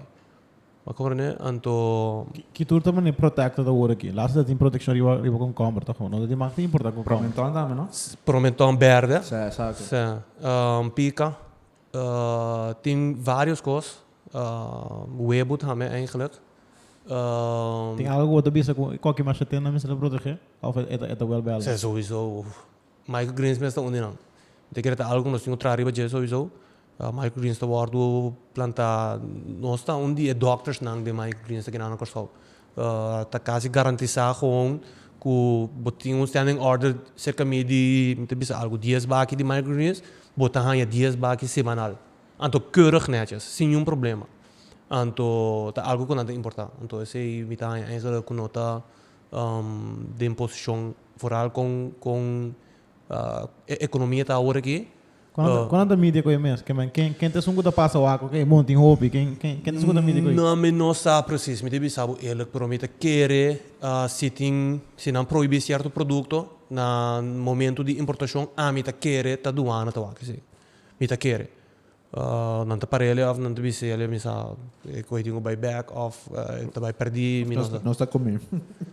Speaker 1: Vai compreender? Então
Speaker 2: que tudo também é protecta da hora aqui. Lá você tem proteção riba com compra, tá? Não tem mais importa com compra.
Speaker 3: Promentão também, não?
Speaker 1: Promentão verde.
Speaker 3: Sim, exato.
Speaker 1: Sim. Pica. Tem várias coisas. Webo também, eigenlijk.
Speaker 2: Tem algo que você com qualquer mais tem na mesa de proteger? Ou é well balanced?
Speaker 1: Sim, sowieso. Michael Greens mesmo está onde não. Tem que ter algo que nós temos que trazer riba sowieso. Michael Greens está guardo planta nós está onde é doctors não de Michael Greens que não corso tá quase garantizado que botinha um standing order cerca de muito bisa algo dias baki de microgreens, botar dias baki semanal. Anto keurig netjes, sem nenhum problema. Anto tá algo que não é importante. Anto esse me tá ainda com nota de imposição foral com economia tá agora aqui.
Speaker 2: Quando a mídia com mesmo, quem te sungo da passa o água, quem monta em hobby, quem te sungo da mídia com
Speaker 1: não me não sabe preciso, me deve saber ele promete querer se não proibir certo produto na momento de importação, me tá querer tá doana tá aqui sim, me tá querer. Não te parele of não te bise ele me sabe que eu buyback of te vai perder me
Speaker 3: Não está comigo.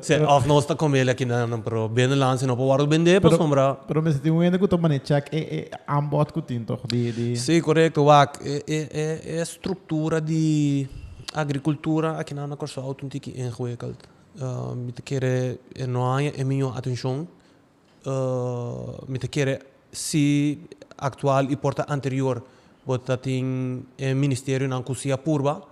Speaker 1: se of não está com ele aqui não pro bem lance não pode vender para sombra.
Speaker 2: Pero me senti ainda que tu mane check ambot com tinto de
Speaker 1: Sim, correto, wak é estrutura de agricultura aqui na corso autêntica ingewikkeld. Me te querer não há minha atenção. Me te querer se atual e porta anterior bota tem ministério na cozinha purba,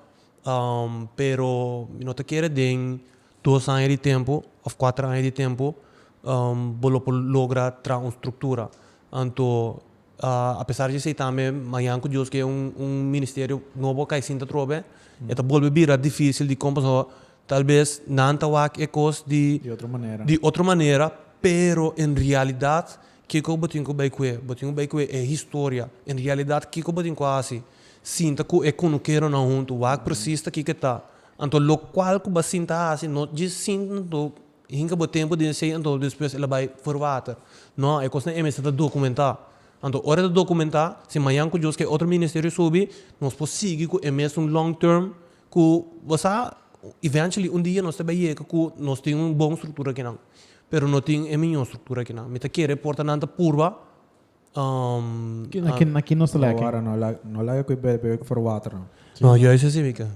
Speaker 1: pero não te querer den 2 anos de tempo ou 4 anos de tempo, bolo por lograr tra uma estrutura. Então, apesar de ser também, amanhã que Deus que é ministério novo que ainda trobe, é volve vir difícil de compensar, talvez não tá coisa de outra maneira, pero em realidade que eu botinho bem é história. Em realidade que eu botinho quase sinta que é quando quero não junto, o que precisa que tá. Então, lo qual que você sinta assim, não diz sinto hinga bo tempo de ser então depois ela vai forwater. Não, é coisa é mesmo documentar. Então, hora de documentar, se amanhã que Deus que outro ministério subir, nós podemos seguir com é mesmo long term, que você eventually dia nós também que nós temos uma boa estrutura aqui não. Pero não tem a minha estrutura aqui não. Me tá querer porta nanta purba.
Speaker 2: Aqui não se leque.
Speaker 3: Agora não lá que bebe for water.
Speaker 1: Não, eu isso sim, Mica.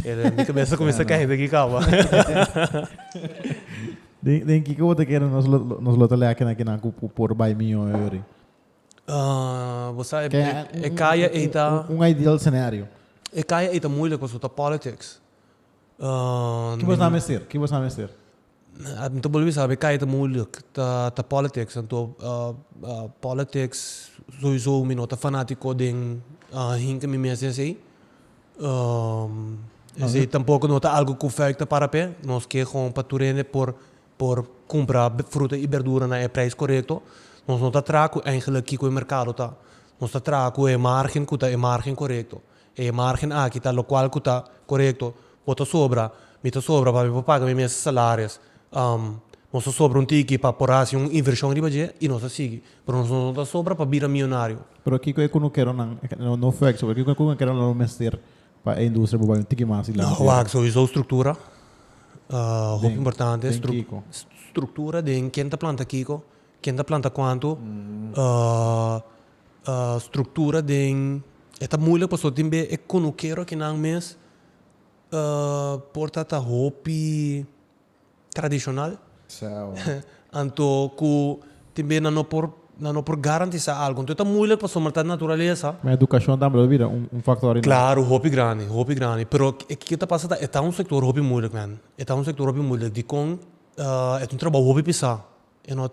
Speaker 1: Minha cabeça começa a cair daqui, calma.
Speaker 2: Den que eu te quero nos lota leque aqui na por by minho eu.
Speaker 1: Você é caia eita.
Speaker 2: Ideal cenário.
Speaker 1: É caia eita muito com a politics.
Speaker 2: Que você não ser? Que você não ser?
Speaker 1: Então, boleh sabe, kaya itu moeilijk, ta politics, então politics sowieso minota fanático ding hinka mi mesmo assim, assim tampouco nota algo que afeta para pé, nós que com paturene por comprar fruta e verdura na preço correto, nós não tá trago eigenlijk aqui com o mercado tá, nós tá trago é margem que tá é margem correto, é margem aqui tá lo qual que tá correto, bota sobra para me pagar meus salários. Nós sobra tiki para por assim inversão riba je e nós sigue, pero nós não sobra para virar milionário.
Speaker 2: Pero aqui que eu não quero não foi isso, aqui que eu quero não mexer para a indústria para um tiki mais lá.
Speaker 1: Não, sowieso estrutura, muito importante, estrutura de quem tá planta kiko, quem tá planta quanto, estrutura de é muito para só timbe é quando quero que não mês porta tá hopi tradicional. Então, que também não por garantizar algo. Então, é muito para somartar natureza.
Speaker 2: Mas a educação também vira fator.
Speaker 1: Claro, hobby grande. Pero o que está passando é um setor hobby muito, man. É um setor hobby muito. De com é trabalho hobby pisar. É não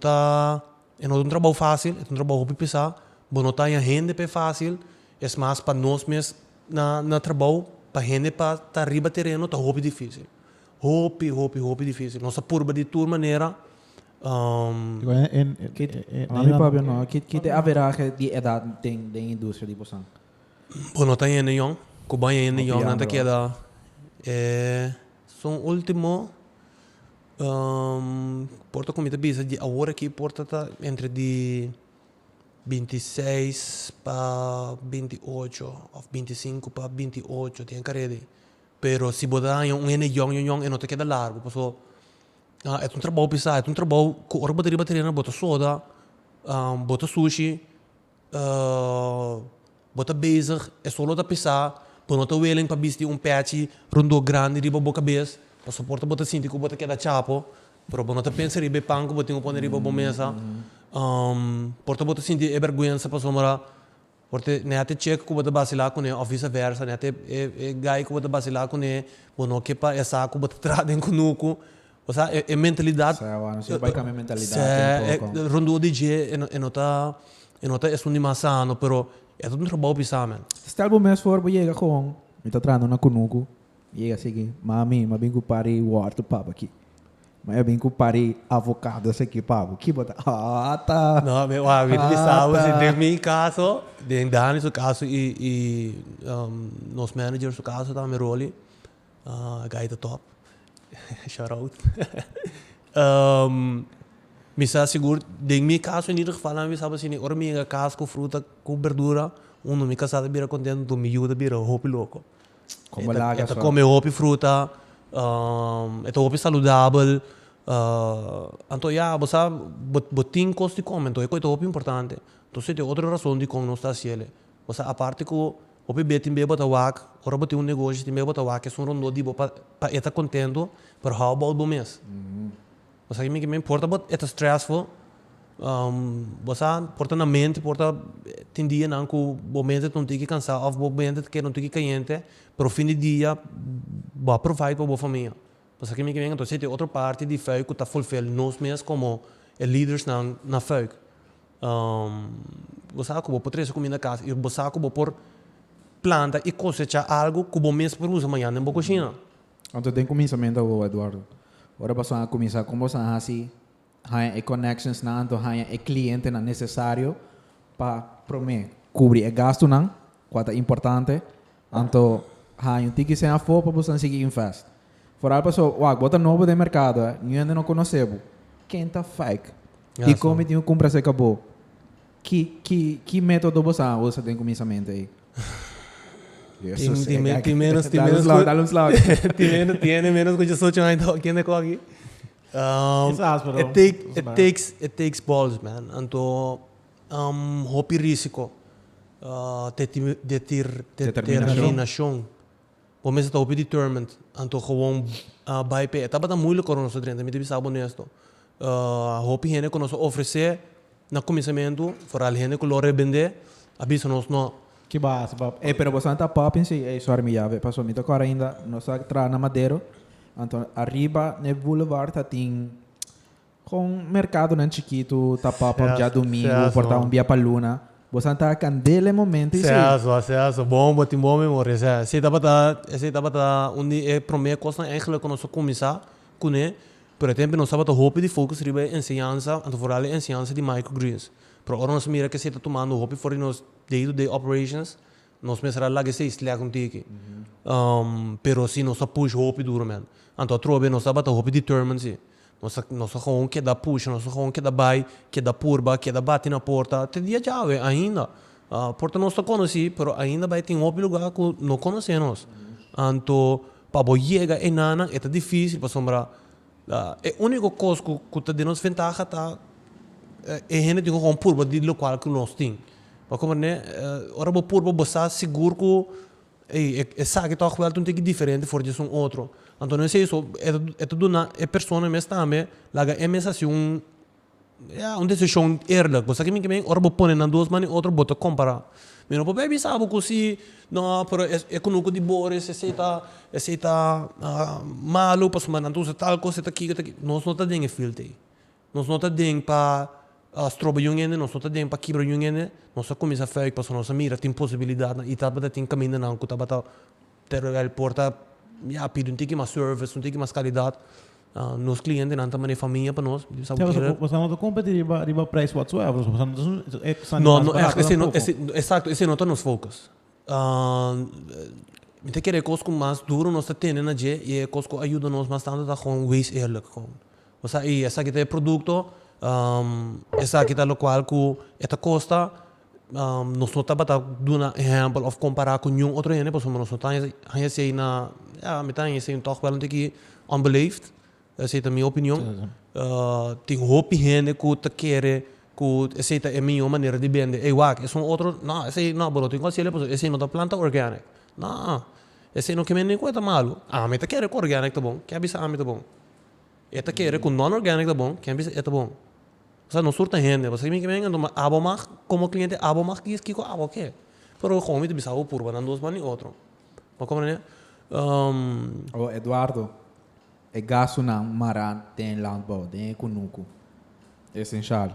Speaker 1: trabalho fácil. É trabalho hobby pisar. Bom, não tá gente para fácil. É mais para nós mesmos na trabalho para gente para estar arriba terreno tá hobby difícil. Hobby difícil. Nossa purba de toda maneira.
Speaker 3: Que te haverá de idade tem da indústria de poção.
Speaker 1: Bom, não tem nenhum. Kubanha nenhum. Não tem que dar. São último. Porta comida bisa de agora aqui porta tá entre de 26 para 28 ou 25 para 28 tem carede. Pero se botar um young não te queda largo, porque é trabalho pesado, é trabalho que hora bateria bota soda, bota sushi, bota bezig, é só da pesar, para não ter willing para vestir patch rondo grande riba boca cabeça, para suportar bota sinti que bota queda chapo, pero para não ter pensar riba panco, bota um pone riba bomesa, porta bota sinti é vergonha para somar. Porque não é até cheque que você vacilar com ele, ou vice-versa, não é até gai que você vacilar com ele, bom, não que para essa que você traz dentro do nuco, O sea, mentalidade.
Speaker 3: Não sei, vai cambiar mentalidade.
Speaker 1: Rondo DJ e nota é um de massano, pero é tudo um trabalho pisar, man.
Speaker 3: Se álbum mais for, vai chegar com, me tá trazendo na kunuku, chega assim, mami, mas bem que parei o horto papo aqui. Mas bem que parei avocado esse aqui papo, que bota, tá.
Speaker 1: Não, meu, ele sabe, se tem meu caso, tem Dani seu caso e nos managers seu caso tá me role, guy the top, shout out. Misa seguro, tem meu caso em geval, me sabe assim, ora minha caso com fruta, com verdura, me casado bira contente, do me ajuda bira hopi louco.
Speaker 3: Como lá,
Speaker 1: Eta come hopi fruta, eta hopi saudável. Então, você botin costo de comer, então é coisa muito importante. Então, se tem outra razão de como não está sendo, você a parte que o betin bebe bota wak, ora botin negócio de bebe bota wak, é um rondo de para estar contento, para how about o mês. Você que me importa, but é stressful. Você porta na mente, porta tendia não que o momento não tem que cansar, ou o momento que não tem que caliente, para o fim de dia, vai provide para a família. Mas aqui me vem então se tem outra parte de feuco que está fulfill nós mesmos como líderes na feuco. Você sabe que vou poder comer na casa e você sabe que vou por planta e cosechar algo que vou mesmo produzir amanhã na cozinha.
Speaker 3: Então tem começamento o Eduardo. Ora passar a começar como você assim, há connections na então há cliente na necessário para prometer cobrir o gasto não, quanto é importante. Então há tem que ser a for para você seguir invest. Por algo pessoa, bota novo de mercado, ninguém não conhecemos. Quem tá fake? E como tem compra se acabou? Que método você tem começamento aí?
Speaker 1: Tem menos Tiene menos coisa só tinha ainda quem é aqui. It takes balls, man. Então, hopi risco, determinação. O mês está determined, então gewoon bij pe. Tá bastante moeilijk para nós dentro, me deve honesto. Hopi gente que nós oferecer na começamento, for al gente que lo revende, abisa nós não.
Speaker 2: Que base,
Speaker 3: pero você está papo em si, isso é minha ave, passou me tocar ainda, nós está na Madeira, então arriba no boulevard tá tem com mercado não chiquito, tá papo já domingo, portar via para luna. Você está candele momento isso.
Speaker 1: Certo, bom memória. Se tá bata onde é primeira coisa eigenlijk que nós começar com ele, por exemplo, nós estamos hope de focus riba ensinança, então for ali ensinança de microgreens. Por agora nós mira que se está tomando hope for nos day-to-day operations, nós pensará lá que se isla com tiki. Pero se nós push hope duro man. Então trobe nós estamos hope determined se. Nós gewoon que dá push, nós gewoon que dá buy, que dá purba, que dá bate na porta. Te dia chave ainda. Porta nós não conheci, pero ainda vai ter outro lugar que não conhecemos. Então, para chegar em nana é difícil para sombra. É a única coisa que te dá vantagem tá é gente que com purba de local que nós tem. Para como né, ora bo purba você seguro que sabe que tá com algo diferente for de um outro. Então, não sei isso, é tudo uma pessoa mesmo também, lá é mesmo assim uma decisão errada. Você que me vem, ora vou pôr na duas manas, outro bota comparar. Mas não pode saber que se não, pero é com o de bores, se está malo para somar, então tal coisa está aqui, nós não tá dando filtro. Nós não tá dando para strobe jungen, nós não tá dando para quebrar jungen, nós só começa a fazer para nós mira tem possibilidade e tá para tem caminho não, que tá para ter o porta pide mais service, mais qualidade. Nos clientes não também família para nós.
Speaker 2: Você não compete riba price whatsoever.
Speaker 1: Não, exato, esse não está nos focus. Me te querer coisa mais duro nós temos na dia e é coisa que ajuda nós bastante a com waste eerlijk com. Você aí essa aqui é produto, essa aqui é o qual que esta costa nós não estamos dando exemplo of comparar com nenhum outro gente, porque nós não estamos aí na me tá aí toch wel een beetje unbelieved. Essa é a minha opinião. Tem hope gente que te quer que essa é a minha maneira de vender. Ei, wak, é outro, não, esse não, bro, tem que esse é uma planta orgânica. Não, esse não que me nem coisa malo. Me te quer com orgânico tá bom, que avisa tá bom. E te quer com non orgânico tá bom, que avisa tá bom. Você não surta gente, você me vem então abomar como cliente abomar que com abo que. Pero como me bisa por banando duas mani outro. Mas como né?
Speaker 3: Eduardo, é gasto na maran tem landbouw, tem kunuku. Essencial.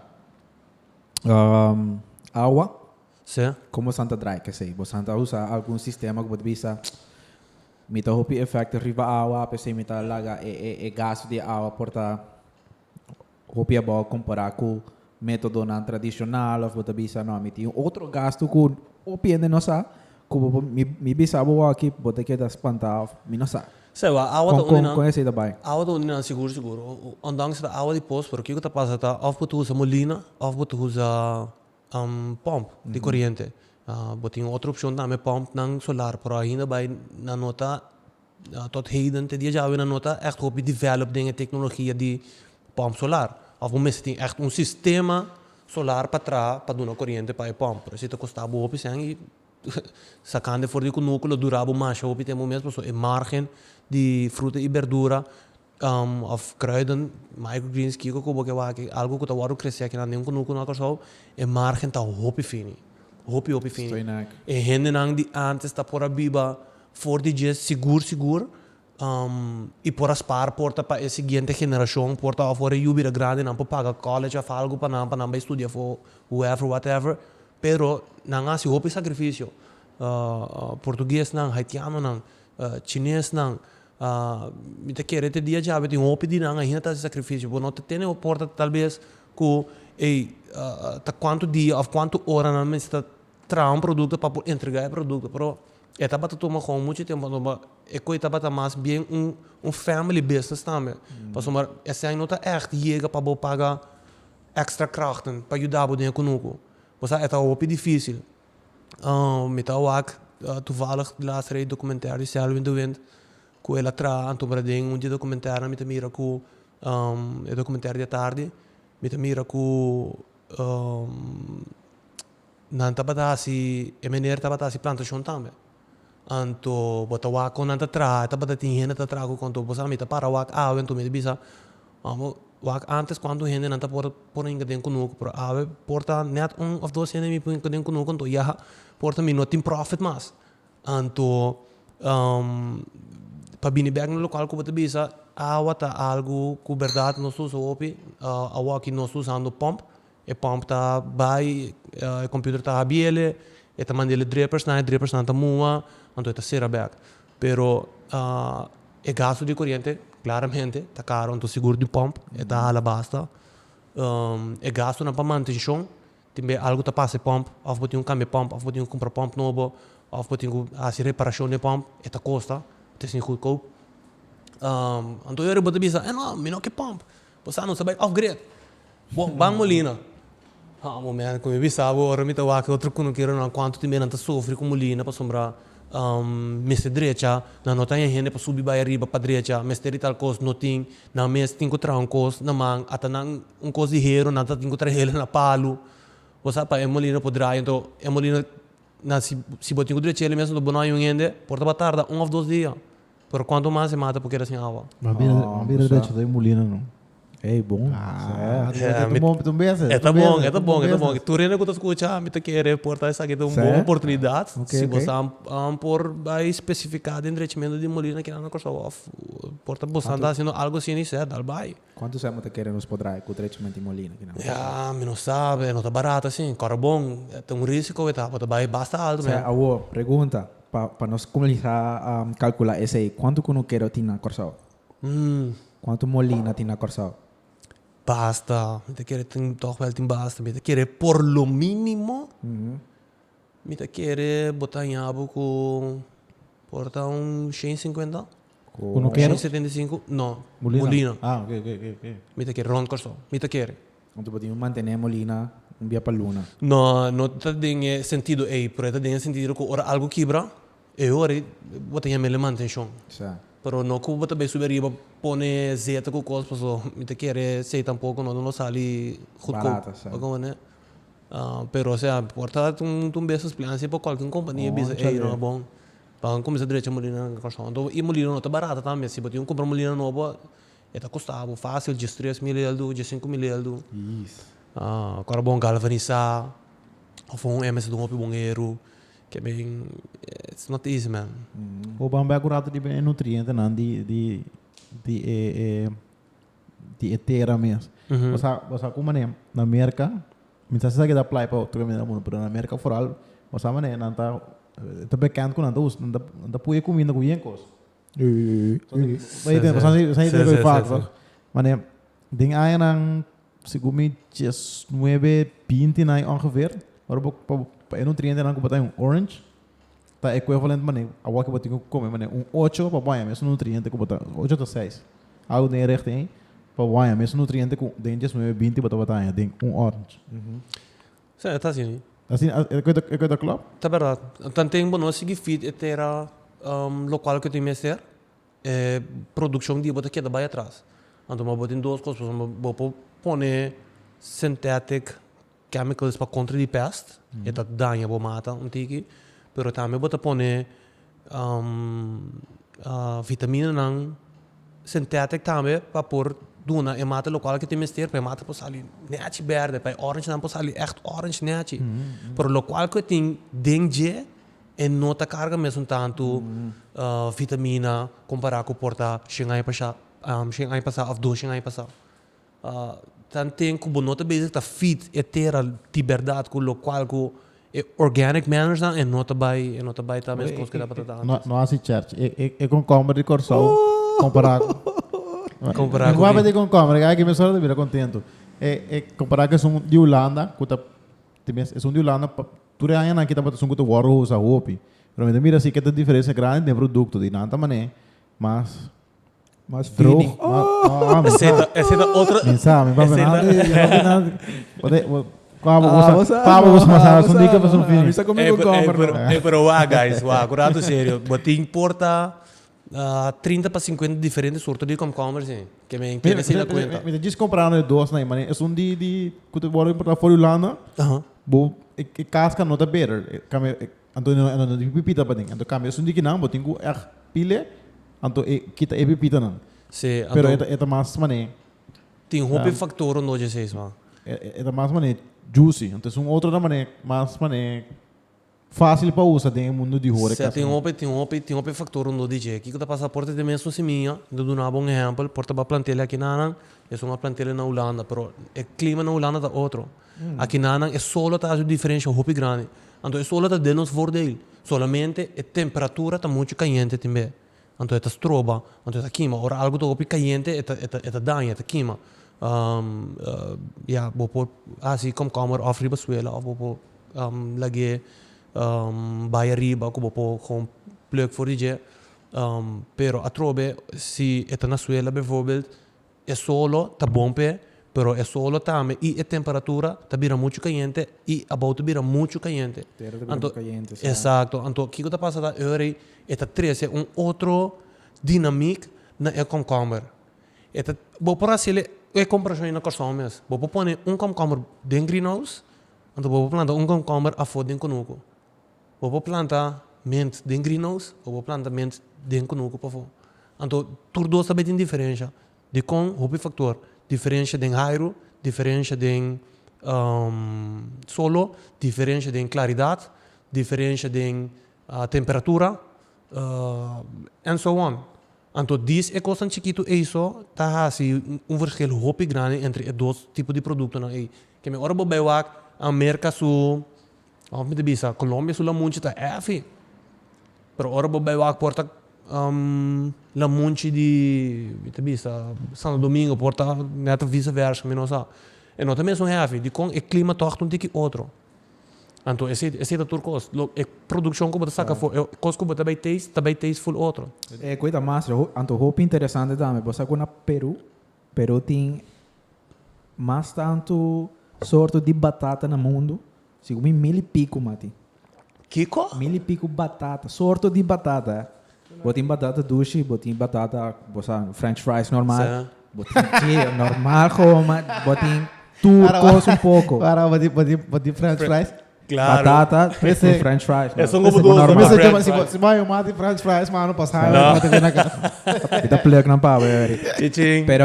Speaker 3: Água,
Speaker 1: Sim.
Speaker 3: como Santa Dry, que sei, você usa algum sistema que pode bisa mita hopi effect riba água, pensei mita laga e gasto de água porta hopi abo comparar com método não tradicional, ou pode bisa não, miti outro gasto com hopi ainda não sa, como mi bisa abo aqui, pode que da espantar, mi não sa.
Speaker 1: Sim, a água tá onde
Speaker 3: Com esse também.
Speaker 1: a água tá onde não seguro. Ondanks da água de poço, porque o que tá passa tá, of você usa molina, of você usa pump de corrente. Botinho outra opção também pump não solar, pero ainda vai na nota tot heden te dia já na nota echt hoop develop dingen tecnologia de pump solar. Of mensen tem echt sistema solar para trás para dar corrente para a pump. Por isso tá custava hoop sem sacando fora de núcleo durava mais hoop tem momentos para so margem de fruta e verdura of kruiden, microgreens, kiko ko que algo que tá waro crescer aqui na nenhum núcleo na coisa é margem tá hoop fini. Hopi fini.
Speaker 3: Stoinak.
Speaker 1: E gente nang di antes ta pora biba for di dias seguro e pora spar porta pa a seguinte geração porta a fora yubira grande não pa paga college of algo pa não vai estudar for whoever whatever pero nang asi hopi sacrifício português nang haitiano nang chinês nang me te querer te dia já tem hopi di nang ainda tá sacrifício por não te tem porta talvez com tá quanto dia ou quanto hora não me está trazer produto para entregar o produto, pero etapa tu toma com muito tempo, mas é coisa etapa mais bem family business também, para somar esse ano tá echt chega para pagar extra krachten para ajudar o dinheiro conosco, você é tá opi difícil, me tá wak toevallig de laatste rede documentaire zelf in de wind, com ela tra anto brading dia documentaire me tá mira com é documentaire de tarde me mira ku nanta batasi e mener tabatasi plantation tambe anto botawa con nanta tra tabata tinhena ta trago conto bosa mita para wak awen to me bisa amo wak antes quando hende nanta por inga den kunuko por ave porta net of dos hende mi pun den kunuko conto ya porta mi not in profit mas anto pa bini bag no local ko bata bisa água tá algo que verdade nós usamos água que nós usando pump e pump tá vai o computer tá abiele e tá mandando drippers não tá mua então tá será back pero e gasto de corrente claramente tá caro então seguro de pump e tá ala basta e gasto na para manutenção também algo tá passa pump ou botar cambio pump ou botar comprar pump novo ou botar a reparação de pump e tá custa tá sem goedkoop então eu bota bisa não me não que pump você não sabe upgrade bang molina momento como bisa agora me tá lá que outro que não quero não quanto também não tá sofre com molina para sombrar mestre direita na nota em rende para subir para arriba para direita mestre tal coisa não tem na mês tem que trazer coisa na mão até não coisa de hero não tem que trazer ele na palo você para molina poderá então molina na se botar direita ele mesmo do bono aí ainda porta para tarde ou 2 dias por quanto mais se mata porque era sem água.
Speaker 2: Mambira direito da molina não.
Speaker 3: É bom.
Speaker 2: É bom.
Speaker 1: É bom. Tu rende que tu escuta, me te quer portar essa aqui é uma boa oportunidade. Se você por vai especificar de endereçamento de molina que não corta off, porta você anda fazendo algo assim e certo, vai.
Speaker 3: Quanto você te quer nos podrá com o endereçamento de molina que não?
Speaker 1: Ja, me não sabe, não tá barato assim, cara bom, tem risco e tá, vai basta alto mesmo.
Speaker 3: Agora, pergunta para nós começar a calcular esse aí, quanto que não quero ter na Corsal? Quanto molina tem na Corsal?
Speaker 1: Basta, me te quer toch wel tem basta, me te quer por lo mínimo, me te quer botar em abo com porta 150?
Speaker 2: Não quero?
Speaker 1: 175? Não, molina.
Speaker 2: Ah, ok.
Speaker 1: Me te quer rond costo, me te quer.
Speaker 3: Então podemos manter molina um dia para luna.
Speaker 1: Não tem sentido aí, pero tem sentido que ora algo quebra. E ora bota em mele manutenção. Pero não que bota bem subir riba pone zeta com coisa, porque me te quer sei tampouco não sali
Speaker 3: barata, sabe?
Speaker 1: Né? Pero se porta um desses planos para qualquer companhia bisa aí não é bom. Para começar direito a molina na construção. Então e molina não tá barata também, se botar comprar molina nova, tá custava fácil de 3 mil euros, de 5 mil euros.
Speaker 3: Isso.
Speaker 1: Agora bom galvanizar, ou MS do roupa bonheiro, que é bem, it's not easy man.
Speaker 2: O bambu é curado de nutrientes não de de etera mesmo. Você como né na América, minha se que dá play para outro caminho do mundo, mas na América foral, você mané não tá bekend com nada us, não tá puer comida com iancos. Vai ter, você tem que fazer. Mané, ding aí nang segundo 9:20 ongeveer, maar para nutriënten dan komt orange. Tá equivalent mané, a que você tem que comer mané 8 para banhar, mas nutriente que botar 8 a 6. Algo nem recht hein. Para banhar, mas nutriente com dentes 9:20 para botar tem orange.
Speaker 1: Sim, tá assim.
Speaker 2: Assim, é coisa claro?
Speaker 1: Tá verdade. Então tem bom seguir fit etera local que tem mestre, produção de botar que da baia atrás. Então uma botar em duas coisas, uma pone synthetic chemicals para contra de pest, eta danha bo mata tiki, pero também bota pone vitamina nang synthetic também para por duna e mata local que tem mestre para mata por sali neachi verde, para orange não por sali echt orange neachi. Pero local que tem dengue e nota carga mesmo tanto vitamina comparar com porta xingai passar of do xingai passar. Dan tem como nota basic tá fit etera liberdade com local com organic manners dan e nota by também as coisas que dá para dar.
Speaker 2: Não assim church. É com câmera de corção comparar comparar com vai com câmera, que me só de contento. É comparar que são de Holanda, que tá é de Holanda, tu reanha na que tá para são que tu warro usa hopi. Pero mira assim que tem diferença grande de produto de nada mané, mas
Speaker 3: droog.
Speaker 1: Essa é outra.
Speaker 2: Nem sabe, vai ver nada. Vamos mas não diga para um filho.
Speaker 3: Isso comigo câmera.
Speaker 1: Pero guys, curado sério. Botin importa 30 para 50 diferentes sortes de commerce, sim. Que me interessa na conta.
Speaker 2: Me diz comprar dois na mané. É de que tu bora importar fora Holanda. Bo e casca nota better. Antonio não de pipita para dentro. Então cambia de que não, botin com pile. Então kita pipita não.
Speaker 1: Sim.
Speaker 2: Pero é mais mané.
Speaker 1: Tem hobby factor no je seis man.
Speaker 2: É mais mané juicy. Então outra da mané mais mané fácil para usar dentro do mundo de horror.
Speaker 1: Tem hobby factor no DJ. Que o passaporte de mesmo seminha. Do dar um bom exemplo. Porta para plantelha aqui na é uma plantelha na Holanda, pero o clima na Holanda é outro. Aqui na é só tá a diferença hobby grande. Então é só tá dando nos voordeel. Solamente a temperatura tá muito quente também. Então é stroba, então é queima. Ora algo do hobby quente é danha, é queima. Bopo assim como câmera off riba suela, bopo lagi baia riba, como bopo com plug for DJ. Pero a trobe se é na suela, bijvoorbeeld, é solo tá bom pé, pero é solo também e a temperatura tá vira muito quente e a bota vira muito quente.
Speaker 3: Então,
Speaker 1: exato. Então, o que está passando agora é trazer outro dinâmico na e-commerce. Vou por assim, é comparação na corção mesmo. Vou pôr commerce dentro greenhouse, então vou plantar commerce a fora dentro conuco. Vou plantar mente dentro greenhouse, vou plantar mente dentro conuco para fora. Então, tudo dois também tem diferença. De com hobby factor, diferença de aero, diferença de solo, diferença de claridade, diferença de temperatura, and so on. Então, disso é coisa chiquito isso, tá assim verschil hobby grande entre dois tipos de produtos na aí. Que me ora bobe wak América Sul, me debisa, Colômbia Sul la munchi tá fi. Pero ora bobe wak porta la munchi di debisa Santo Domingo porta neta vice-versa, me não sa. E não também são fi, de com o clima toca um tiki outro. Então, esse é turcos. A produção que você saca for, coisa que você também full outro.
Speaker 3: É coisa mais, então, roupa interessante também. Você com na Peru tem mais tanto sorte de batata no mundo. Segundo 1.000 e pico, Mati.
Speaker 1: Kiko?
Speaker 3: 1.000 e pico batata, sorte de batata. Botem batata doce, botem batata, French fries normal. Botem normal, botem turcos pouco.
Speaker 2: Para, botem French fries.
Speaker 1: Claro.
Speaker 3: Batata, French fries.
Speaker 1: É só um doce.
Speaker 2: Se vai o mate French fries, mano, passar.
Speaker 3: Está plug não para,
Speaker 1: Chiching.
Speaker 3: Pero,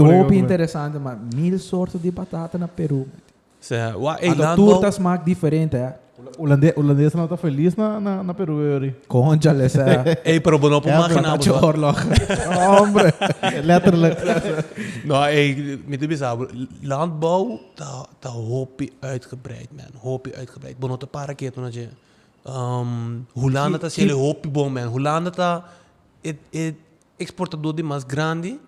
Speaker 3: hobby interessante, mas 1.000 sortes de batata na Peru. A torta smaak diferente, hè.
Speaker 2: Holandês não está feliz na Peru, Yuri.
Speaker 3: Conchales, hè.
Speaker 1: Ei, pero bueno, por imaginar.
Speaker 3: oorlog.
Speaker 2: Hombre, letterlijk.
Speaker 1: Nou, met de bizar. Landbouw, dat hoopje uitgebreid, man. Hoopje uitgebreid. Bono te paar keer toen dat je... Holanda dat is hele hoopje bom, man. Holanda dat... Het exportador de mais grande...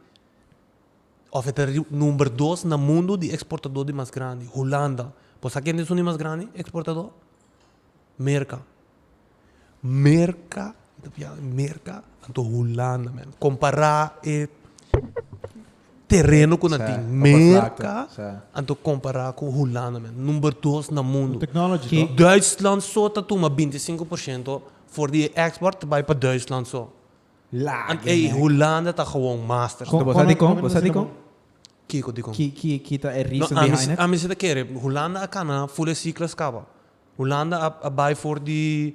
Speaker 1: Of het er nummer 2 na mundo de exportador de mais grande. Holanda. Pues a quem é o mais grande exportador? Merca. Merca. Então Holanda, man. Comparar terreno com a tem. Merca. Então comparar com Holanda, man. Nummer 2 na mundo.
Speaker 2: Technology.
Speaker 1: Duitsland só tá toma 25% voor die export bij para Duitsland só. En Holanda tá gewoon masters.
Speaker 3: Você de com?
Speaker 1: Kiko di kon.
Speaker 3: Que tá é
Speaker 1: No,
Speaker 3: reason behind it.
Speaker 1: a mim se quer. Holanda kana full ciclo scapa. Holanda a buy for die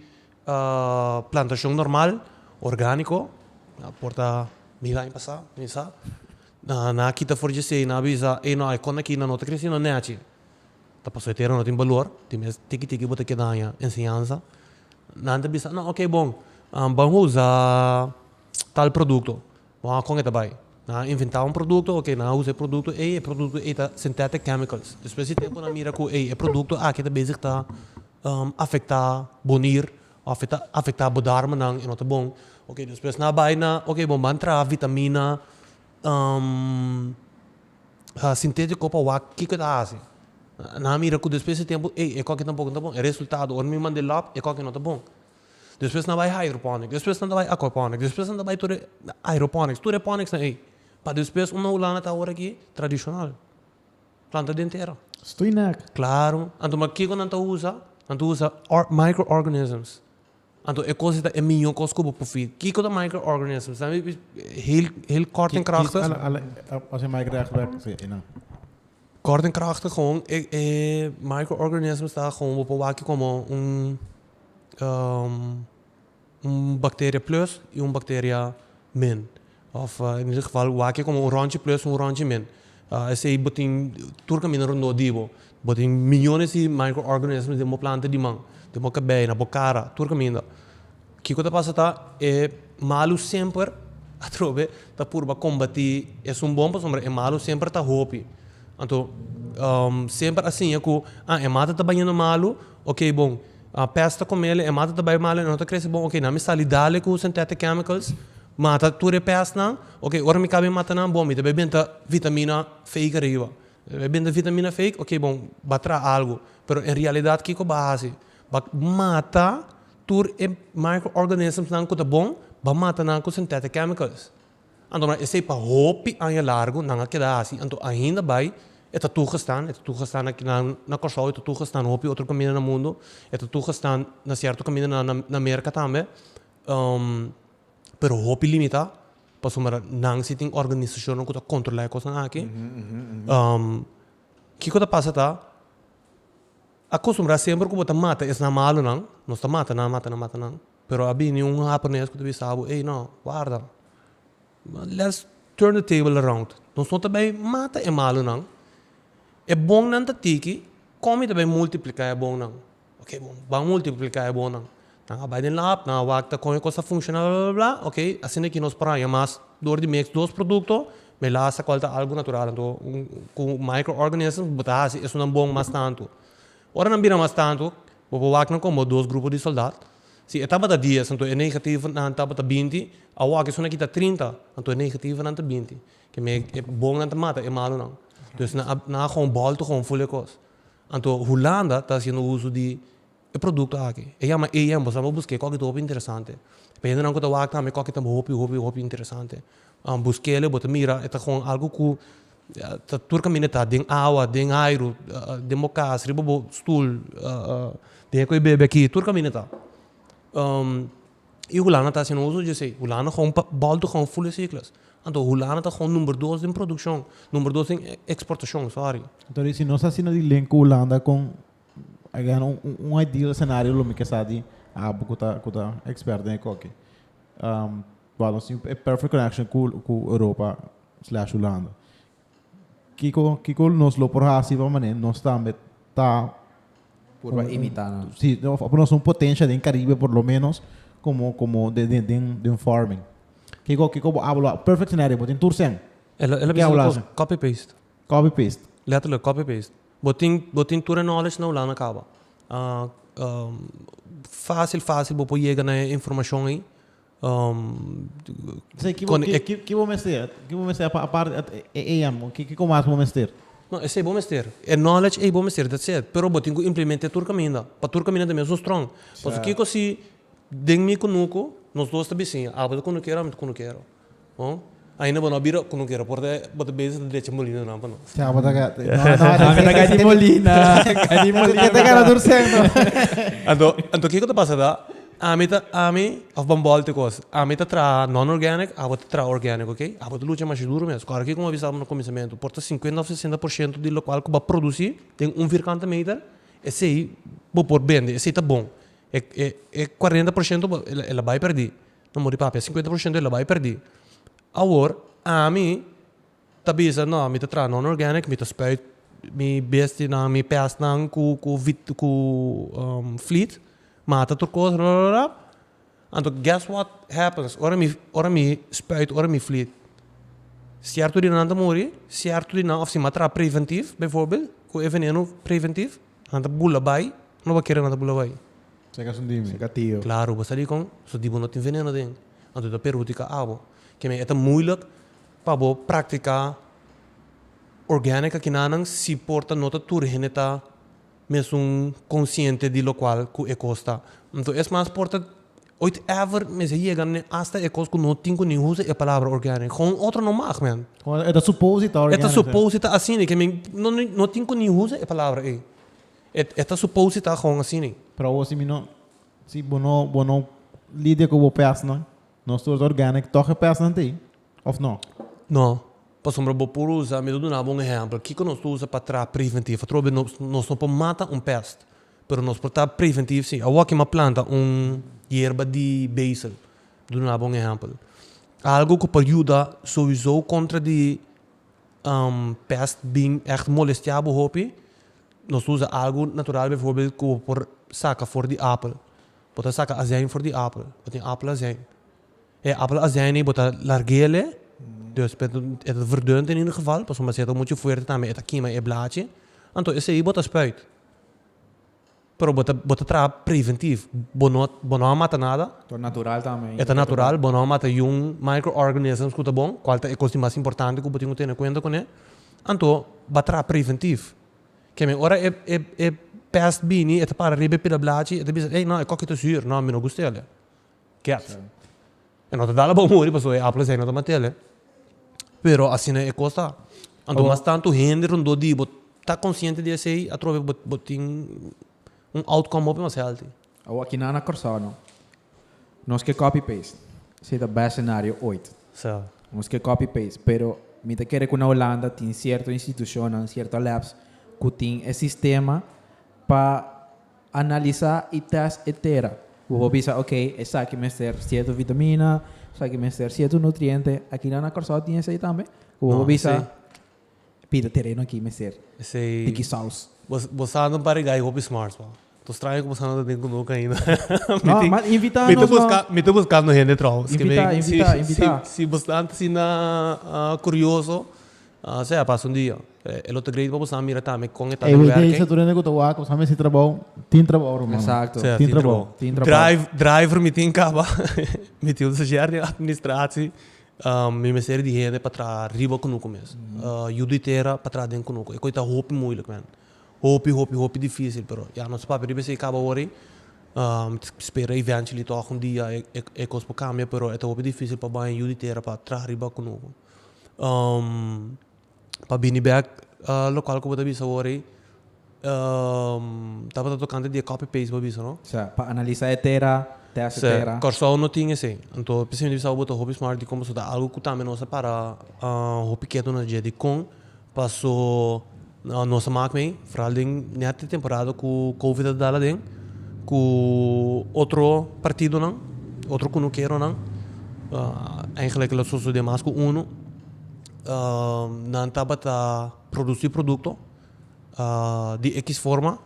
Speaker 1: plantação normal, orgânico. Porta mi vai passar, mi sa. Na kita for jese na bisa no ai kona aqui na nota crescendo né achi. Tá passou ter não tem valor, tem tiki bota que dá ensinança. Nanda bisa, não, ok, bom. Vamos usar tal produto. Vamos com bai. Inventar produto, ok, usa produto é synthetic chemicals. Depois se tempo na mira com produto que tá bezig tá afetar bonir, afetar bodarma nang e nota bom. Ok, depois na bai na, ok, bom mantra vitamina sintético para o que tá assim. Na mira com depois se tempo qualquer tampouco tá bom. É resultado, ou me mande lá, qualquer nota bom. Depois na vai hydroponics, depois na vai aquaponics, depois na vai tudo aeroponics, tudo aeroponics na para depois uma Holanda tá agora aqui tradicional, planta denteira.
Speaker 2: Estou inak.
Speaker 1: Claro, então mas que quando usa microorganisms, então é coisa da minha coisa como profit. Que quando microorganisms, sabe, heel kort en krachtig.
Speaker 2: Als je mij graag werkt, zeg je nou.
Speaker 1: Kort en krachtig gewoon, microorganisms daar gewoon op een waakje como bacteria plus e bacteria min. Of in ieder geval waakje como rondje plus rondje min. Esse botin turca min rondo divo. Botin miljones de microorganisms de mo planta di man, de mo cabei na bocara, turca min. Que coisa passa tá malu sempre a trobe tá purba combater é bom para sombra é malu sempre tá hopi. Então sempre assim é que mata tá banhando malu, ok bom. Pesta com ele, mata também mal, não tá crescendo bom, ok, não me está lidando com synthetic chemicals, mata tudo pesta não, ok, agora me cabe matar não, bom, me também benta vitamina fake arriba, benta vitamina fake, ok, bom, batra algo, pero em realidade que é base, mata tudo microorganisms não que tá bom, mata não com synthetic chemicals, então esse é para hope a largo, não é que dá assim, então ainda vai het toegestaan aqui na Kosovo, het toegestaan op outro caminho no mundo, het toegestaan na certo caminho na América também, pero hopi limita, para somar não se tem organização que controla a coisa aqui. Que coisa passa tá? Acostumbrar sempre que você mata, é na malo não, não está mata não, pero abi nenhum japonês que você sabe, ei não, guarda, let's turn the table around, não só também mata é malo não. É bom não tá tiki, come também multiplicar é bom não. Ok, bom, vamos multiplicar é bom não. Não vai den lab, não vai tá com a coisa funcional, blá blá blá. Ok, assim aqui nós praia, mas dor de mix dois produtos, me lá essa qualidade algo natural, então com microorganismos, botar assim, isso não bom mais tanto. Ora não vira mais tanto, vou vai não como dois grupos de soldados. Se etapa da 10, então é negativo na etapa da 20, a outra que só aqui tá 30, então é negativo na 20. Que me é bom não mata, é malo não. Dus na gewoon balto gewoon volle kost. Então Holanda está fazendo uso de produto aqui. Mas você vai buscar qualquer coisa interessante. Dependendo do que você vai qualquer coisa hobby interessante. Buscar ele, bota mira, é gewoon algo que turca mineta, tem água, tem aero, tem mocas, ribo stoel, tem que beber aqui, turca mineta. E Holanda está fazendo uso de Holanda gewoon balto gewoon volle ciclos. Então, Holanda está com número 2 em produção, número 2 em exportação, sorry.
Speaker 2: Então, se nós assinamos de link com Holanda com ideal cenário, lo que sabe, porque tá expert em qualquer. Well, assim, é perfect connection com Europa/Holanda. Que nós lo por assim, vamos nós também está
Speaker 3: Por imitar, ¿no?
Speaker 2: sí, no son potencia en Caribe por lo menos como de un farming. Que hablo perfect scenario, but in Tursen,
Speaker 1: Ela
Speaker 2: Que hablas?
Speaker 1: copy-paste.
Speaker 2: copy paste.
Speaker 1: Letterlijk, copy-paste. Botin toere knowledge nou lang acaba. Fácil, bo llegar na informação aí.
Speaker 2: Sei que
Speaker 1: Con-
Speaker 2: vou mexer a parte que como mais vou mexer.
Speaker 1: Não, esse é bom mestre. É knowledge é bom mestre, that's it. Pero botin ko implementa tur caminho. Pa tur caminho também é strong. Pois aqui ko si deng mi kunuko, nós dois também sim. Aba ko não quero, mas ko não quero. Bom? Ainda bom bira ko não quero, porque bota base de leche molina não, não.
Speaker 2: Tja, wat dat gaat.
Speaker 3: Gadi Molina. Gadi Molina.
Speaker 2: Que te cara Tursen.
Speaker 1: Anto que tá passando? Ami of bambol te cos. Ami tá tra non-organic, abo tá tra organic, ok? Abo tá luta mais duro mesmo. Agora aqui como avisava no começamento, porta 50 a 60% do local que vai produzir tem virgante meter, esse aí vou por vende, esse aí tá bom. É 40% ela vai perder. Não morre papo, é 50% ela vai perder. Agora, ami tá bisa não, mi tá tra non-organic, mi tá spuit, mi besti na mi pest na ku fleet. Mata turcos, and guess what happens? Ora mi spuit, ora mi fleet. Certo di nanda mori, certo di na of si matra preventief, bijvoorbeeld, ko veneno preventief, anda bula bai, não vai querer nada bula bai.
Speaker 2: Chega um dime.
Speaker 3: Gatillo.
Speaker 1: Claro, você ali com, so di não tem veneno dentro. Ando da perutica abo, que me é moeilijk para bo praticar orgânica que nanang se porta nota turheneta mesmo consciente de lo qual que é costa. Então, é mais porta ooit ever mensen hier gaan hasta é costa não tem nem usa a palavra orgânica. Gewoon outro não mag, man.
Speaker 2: É da supositório.
Speaker 1: É tá suposita assim, que não tem nem usa a palavra aí. É tá suposita gewoon assim.
Speaker 2: Para você se bono lida com o peça não. Nós todos orgânico toca peça não tem. Of não?
Speaker 1: Não. Passamos por por usar, me dou um exemplo. Que nós usa para tra preventivo. Trobe nós não podemos matar peste, pero nós para preventivo sim. A que uma planta hierba de basil. Dou um exemplo. Algo que pode ajudar sowieso contra de peste bem echt molestiabo hopi. Nós usa algo natural, bijvoorbeeld que por saca for de apel. Bota saca azijn voor die apel. Bota apel azijn. Apel azijn bota largele. Dus het verdund in ieder geval. Pas omdat je moet je voeren dan met het kima en blaadje. En toen is hij bota spuit. Pero bota tra preventief. Bono mata nada.
Speaker 3: Todo natural também.
Speaker 1: É natural. Bono mata yung microorganisms que tá bom. Qual é a coisa mais importante que você tem em conta com ele. Então, batra preventief. Que me ora é pest bini. É para ribe pela blaadje. É bisa. Ei, não, é qualquer zuur. Não, me não gostei ele. Ket. E não te dá la bom morrer, mas é apple zijn dat matele. Pero assim é costa. Ando mas tanto render do di, bot tá consciente de sei, a trove botin outcome op mas healthy.
Speaker 3: O aqui na Corsano. Nós que copy paste. Esse é o best cenário 8.
Speaker 1: So.
Speaker 3: Nós que copy paste, pero me te quer que na Holanda tem certa instituição, certa labs que tem esse sistema para analisar e teste etera. Vou pensar, ok, essa aqui me ser certa vitamina, essa aqui me ser certo nutriente. Aqui na Corsano tem esse aí também. Vou pensar, pida terreno aqui me ser.
Speaker 1: Sei.
Speaker 3: Tiki sauce.
Speaker 1: Você anda para gai hobby smart, pá. Tô estranho como você anda dentro do ainda.
Speaker 3: Não, mas invita
Speaker 1: me tô buscando gente trau.
Speaker 3: Invita.
Speaker 1: Se bastante assim na curioso, sei passa dia. É outro grade para você mirar também com eta
Speaker 2: do werk. Esse turno que eu tô aqui, sabe se trabalho, tem trabalho, mano.
Speaker 3: Exato.
Speaker 2: Tem trabalho.
Speaker 1: Driver me tem caba. Me tem o de administratie. Me série de gente para trás, riba com o começo. Juditeira para trás dentro com o. É coisa hope moeilijk, man. Hope difícil, pero ja, nosso papel riba se acaba hoje. Espera eventually toch dia é coisa para cambiar, pero é hope difícil para banhar juditeira para trás riba com o. Para Biniback local que você bisa hoje, tava tocando de copy paste para bisa, não?
Speaker 3: Para analisar etera, teste etera.
Speaker 1: Corso não tinha assim. Então, precisamente bisa botar hobby smart de como estudar algo que também nossa para hobby que não é de com passou nossa máquina, fralding nessa temporada com Covid da lá dentro, com outro partido não, outro que não quero não, eigenlijk la socio de mais com não estava a produzir produto de X forma,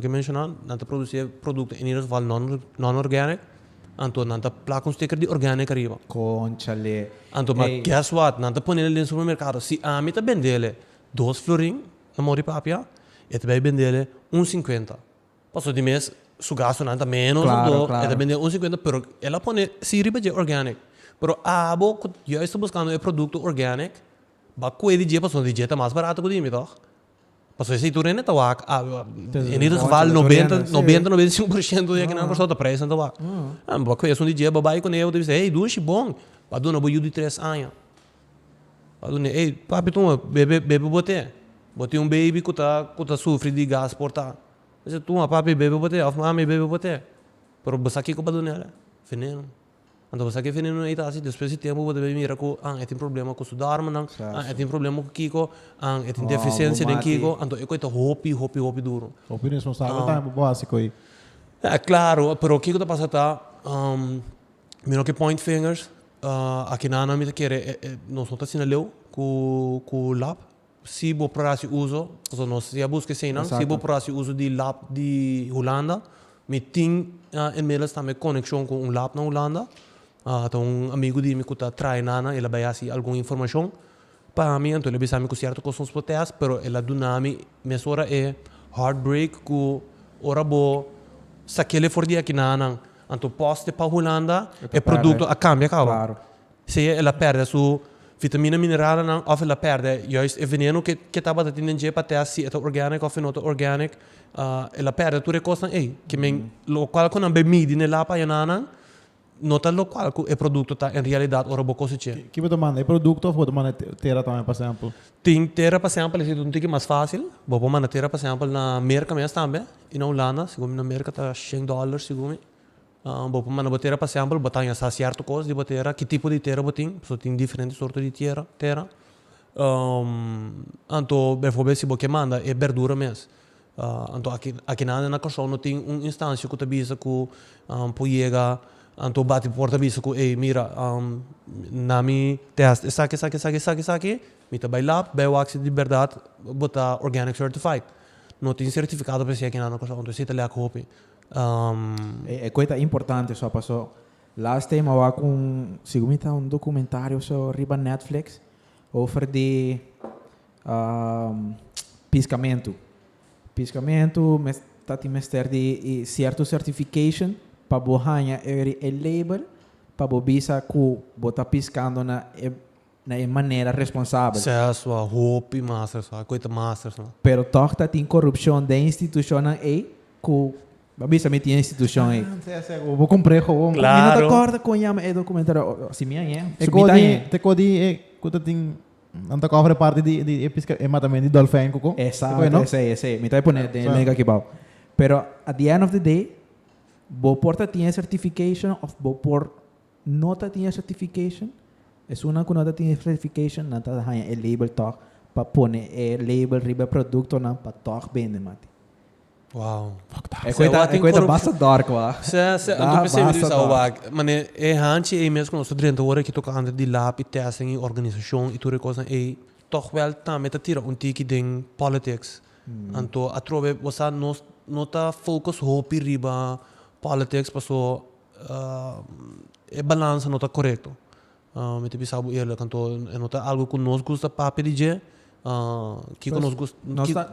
Speaker 1: que mencionar, nanta produzir produto in ieder geval non-organic, anto nanta plak un sticker di organic arriba.
Speaker 3: Conchale.
Speaker 1: Anto, ma guess what? Nanta ponele nel supermercato, si ami ta bendele 2 florin, na mori papia, e te vai bendele 1,50. Passo di mes, su gasto nanta menos,
Speaker 3: Claro,
Speaker 1: e
Speaker 3: claro.
Speaker 1: te bendele 1,50, pero ela pone, si riba je organic. Pero abo, yo estou buscando el producto organic, ba kwedi je, passo di je ta mais barato que dimi, toch? Passo esse tu rene tawak, in ieder geval 90-95% de que não gostou da preço então tawak. Ba kwedi de je babai com eu, diz, hey, duas bom, ba dona bo de 3 anos. Ba dona, hey, papi tu bebe bote. Bote baby que tá sofre de gas portar. Mas tu papi bebe bote, of mami bebe bote. Pero basta aqui com ba dona, veneno. Então você que veneno aí tá assim, depois de tempo você vai mirar que tem problema com sudar, mas tem problema com Kiko, tem deficiência de Kiko, então é coisa hopi duro.
Speaker 2: Opinião responsável tá básico aí.
Speaker 1: É claro, pero o Kiko tá passando tá, mira que point fingers, aqui na Ana me tá querer, nós não tá sinaleu com lab, se vou para esse uso, então nós se busca sem não, se vou para esse uso de lab de Holanda, me tem inmiddels também conexão com lab na Holanda. Então amigo de mim que está treinando, ele vai assim alguma informação para mim, então ele vai saber que certo coisas potentes, pero ele dá-me, mas ora é heartbreak que ora bo saquele for dia que não, então poste para Holanda é produto a cambia
Speaker 3: Claro.
Speaker 1: se ela perde sua vitamina mineral não, ou ela perde juist é veneno que estava da tendência para ter se é orgânico ou não orgânico, ela perde tudo coisa aí, que men local quando não bebe de lá para não nota local que o produto está em realidade ora boa coisa que
Speaker 2: Que você manda? É produto ou você manda terra também, por exemplo?
Speaker 1: tem terra, por exemplo, é um tique mais fácil, vou mandar terra, por exemplo, na América mesmo também, e na Holanda, segundo na América está $100, segundo vou mandar terra, por exemplo, botar em certo coisa de terra, que tipo de terra botem, só tem diferentes sortes de terra. Então, por exemplo, se você manda é verdura mesmo. Então aqui na Corsão não tem uma instância que te avisa que pode então bate porta avisa que ei mira nami test essa aqui me tá vai lá vai o axi de verdade botar organic certified não tem certificado para ser aqui na Corsão então se tá lá copy
Speaker 3: É coisa importante só passou. Last time eu com segundo documentário sobre Netflix over de piscamento. Piscamento, está tem mestre de certo certification para bohanha é label para bobisa que bota piscando na maneira responsável.
Speaker 1: se a sua hope master sua coisa master
Speaker 3: Pero toca tem corrupção da instituição aí que bobisa me tem instituição aí.
Speaker 2: Vou comprar, vou.
Speaker 1: Claro.
Speaker 3: Não acorda com o documentário assim minha
Speaker 2: Te codi quando tem anda cofre parte de pesca é matamento de dolphin coco.
Speaker 3: Exato, esse. Me tá poner de link aqui bao. Pero at the end of the day, bo porta tinha certification of bo por nota tinha certification. Es una que nota tinha certification, nata hanya el label talk pa pone label riba produto na pa talk bem mati.
Speaker 1: wow
Speaker 3: É coisa basta dark wa.
Speaker 1: se então percebe isso mas é antes é mesmo nós durante a hora que toca anda de lab e testing e organização e tudo coisa é toch wel também tá tira tique de politics então a trove você não tá focus hope riba politics passou é balança não tá correto me te pensava eerlijk então não tá algo que nós gosta para pedir que nós gosta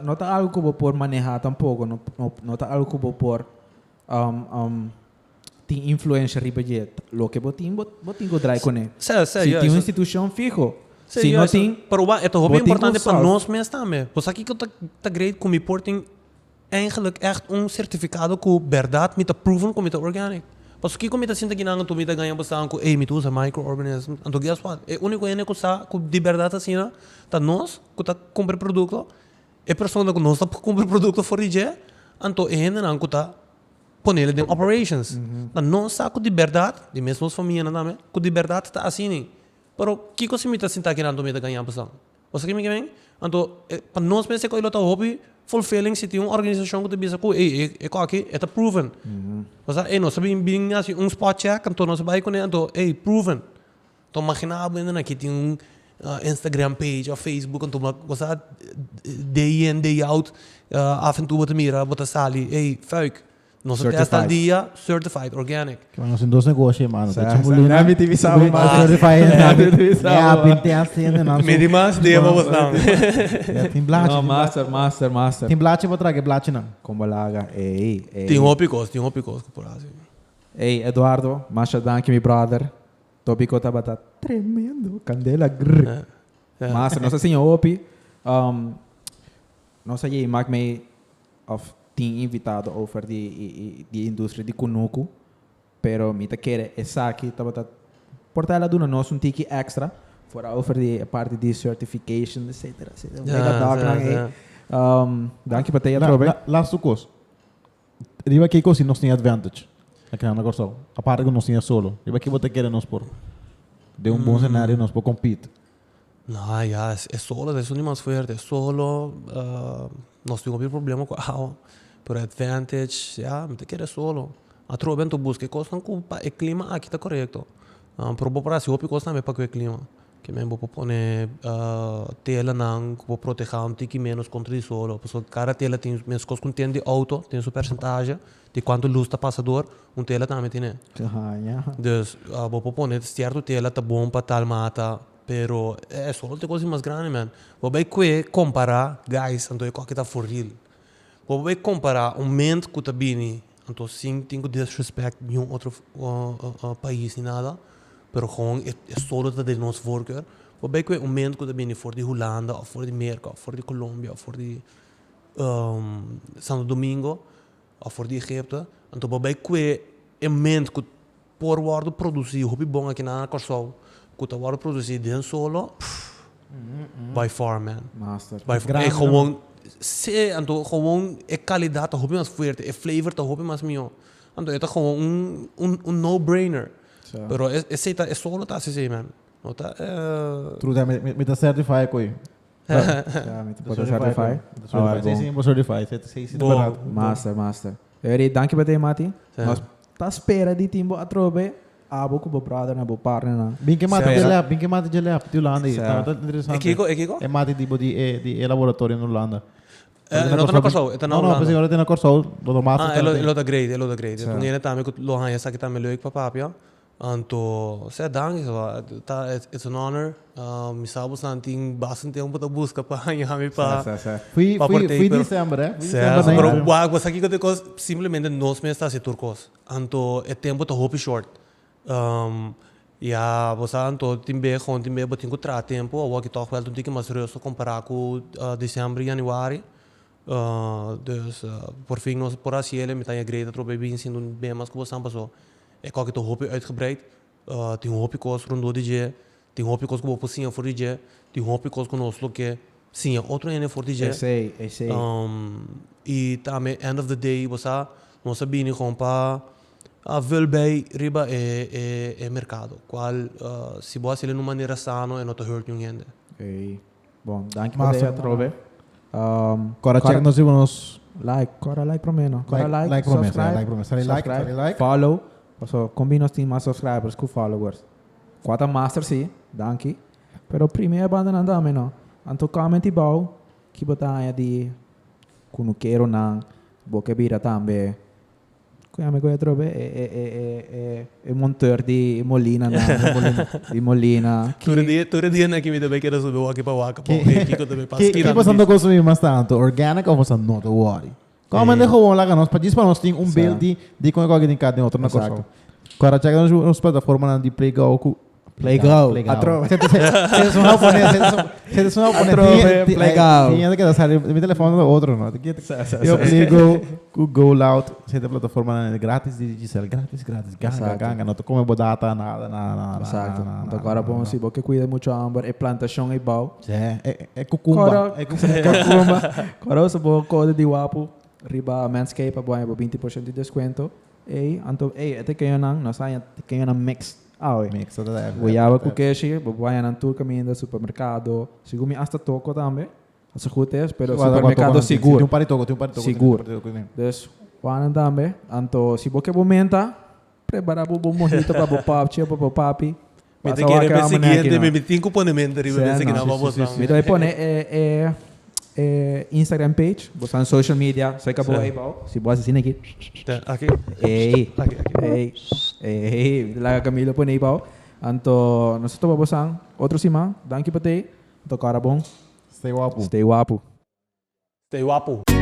Speaker 3: Não tá algo que vou por manejar tampouco, não tá algo que vou por tem influência riba de lo que botin go dry com ele. Se tem uma instituição fijo. Se não tem,
Speaker 1: pero het is ook importante para nós mesmo também. Pois aqui que tá great com me portem eigenlijk echt certificado que verdade me tá proven como tá organic. Pois aqui como tá sinta que não tu me tá ganhando bastante com me tu usa microorganism. Então guess what? É único ene que sa que de verdade assim, tá nós que tá comprar produto. É pessoa que nós tá comprar produto fora de, então é ainda não que tá poner em operations. Tá nós sa que de verdade, de mesmo família também, que de verdade tá assim. Pero que coisa me tá sinta que não tu me tá ganhando bastante. Você que me vem? Então para nós mesmo que ele tá hobby fulfilling se tem uma organização que te bisa que é aqui é proven. Você não sabe bem assim spot check então nós vai com então proven. Então imaginável ainda que tem Instagram page of Facebook en toen was dat day in day out af en toe wat mira wat sali hey fuik nos test al dia certified organic
Speaker 2: Que nós em dois negócios, mano.
Speaker 3: Sa-
Speaker 2: Tá
Speaker 3: sa-
Speaker 2: chumulina.
Speaker 3: Nami TV sabe, mano.
Speaker 2: Certified.
Speaker 3: Nami TV sabe,
Speaker 2: É,
Speaker 3: mano.
Speaker 2: pinte assim, não.
Speaker 1: medimas deva was não
Speaker 2: Tem blache.
Speaker 3: No, master.
Speaker 2: Tem blache para trazer, blache não.
Speaker 3: Kumbalaga. Ei.
Speaker 1: tem hopicos por assim
Speaker 3: Ei, Eduardo, masha danke, mi brother. Topico tabata tremendo. Candela, grrr. Master, não sei se eu opi. Não sei, mag me of tem invitado over die indústria de Kunuku. Pero me quer essa aqui tabata portela do nós tiki extra for over die parte de certification, etc. Mega dark na danke para te trobe.
Speaker 2: Last course. Riba que coisa nós tem advantage. Aqui na negócio. A parte que nós tem solo. Riba que você quer nós por. De bom cenário nós por compete.
Speaker 1: no ya es solo eso ni más fuerte es solo nós temos problema com a pero advantage ya me te queres solo a troben tu busca cosas com o clima aqui tá correto pero vou para se hopi costa me para o clima que me vou pone tela não vou proteger um tique menos contra o solo porque cada tela tem menos coisas com tem de auto tem sua percentagem de quanto luz está passador tela também tem dus vou pone certo tela tá bom para tal mata pero é só outra coisa mais grande man vou bem que comparar guys então é qualquer tá for real vou bem comparar mente que tá bem então sim tenho disrespect nenhum outro país nem nada pero gewoon é só outra de nosso voorkeur vou bem que mente que tá bem for de Holanda ou for de América ou for de Colômbia ou for de Santo Domingo ou for de Egipto então vou bem que mente que por waarde produzir hobby bom aqui na Corsol que o worden produzido in solo, by far man.
Speaker 3: Master.
Speaker 1: By far. Gewoon, gewoon kwaliteit, hobby mas fuerte, flavor, hobby mas mio. Então é gewoon no-brainer. Pero é solo tá assim, man. Nota
Speaker 2: True, me tá certified coi.
Speaker 3: Ja, met de certified.
Speaker 2: Sim, certified. Sim,
Speaker 3: Master. Eri, danke para te, Mati. Nós tá espera de timbo a trobe. Abo com o brother na bo partner na.
Speaker 2: Bem que mate de lab, de Holanda. Tá interessante.
Speaker 1: É Kiko?
Speaker 2: É mate de laboratório na Holanda.
Speaker 1: Não tá na Corsol, tá na Holanda.
Speaker 2: Não, agora tem na Corsol, do mate.
Speaker 1: Elo da grade. Então ele também que lo han essa que também leuk para papia. Anto, se dank tá it's an honor. Me sabe santing bastante tempo da busca para me para.
Speaker 2: Fui dezembro, né?
Speaker 1: Pero guagua aqui que coisa simplesmente nos meses está se turcos. Anto é tempo tá hope short. Ja, você então timbe botin que tra tempo, ou que toch wel toen dikke mas russo comparar com dezembro e januário. Dus por fim nós por assim ele me tá greda trobe bem sendo bem mas que você passou. É qualquer to hope uitgebreid. Tem hope cost rondou DJ, tem hope cost que vou sim for DJ, tem hope cost que nós lo que sim outro ene for DJ.
Speaker 3: Sei.
Speaker 1: E também end of the day você não sabia nem comprar veel bij riba e mercado, qual se você ele numa maneira sano e não te hurt ninguém.
Speaker 3: Okay. Bom, danke para te, trobe.
Speaker 2: Agora check nós vamos
Speaker 3: like pro menos.
Speaker 2: Like subscribe.
Speaker 3: Follow. So, combinos tem mais subscribers que followers. Quatro master sim, danke. Pero primeiro abandonando a meno. Anto comment ibao, que botar de kuno quero não, boca vira também. Come come trobe e monteur di Molina di Molina.
Speaker 1: Tudo dia na que me deu que era sobre o aqui para o aqui que também passa.
Speaker 2: Que passando consumir mais tanto, organic ou você não te worry. Como ande gewoon lá nós para dispor nós tem build de como alguém tem cada outro na coisa. Agora chega nos plataforma de Playgo. Atro. Vocês são japoneses. Playgo. Tinha que dar meu telefone do outro, não. Eu Playgo, Go Loud, você tem plataforma grátis de digital, grátis. Ganga, não tô como data nada.
Speaker 3: Exato. Agora bom se você cuida muito amber e plantação e bau.
Speaker 2: É cucumba.
Speaker 3: Agora você pode código de wapo, riba Manscaped para boa 20% de desconto. Até que eu não saia, que eu não mix.
Speaker 2: Mix,
Speaker 3: Guiaba com queijo, boa na tour caminho do supermercado. Seguro hasta toco também. As rutas, pero supermercado seguro.
Speaker 2: Tem um paritoco.
Speaker 3: Seguro. Dus, waan também. Anto, se você momenta, prepara o bom mojito para o papi, para o papi.
Speaker 1: Me te quiere ver siguiente, me metí en componente arriba, me que não vamos
Speaker 3: Me dá pôr Instagram page, você social media, sei que boa aí, se você assina aqui.
Speaker 1: Aqui.
Speaker 3: Ei, lá Camilo pôr aí, Anto, nós estamos babosang, outro simang, danke pati, to cara bom.
Speaker 2: Stay wapo.
Speaker 3: Stay wapo.
Speaker 1: Stay wapo.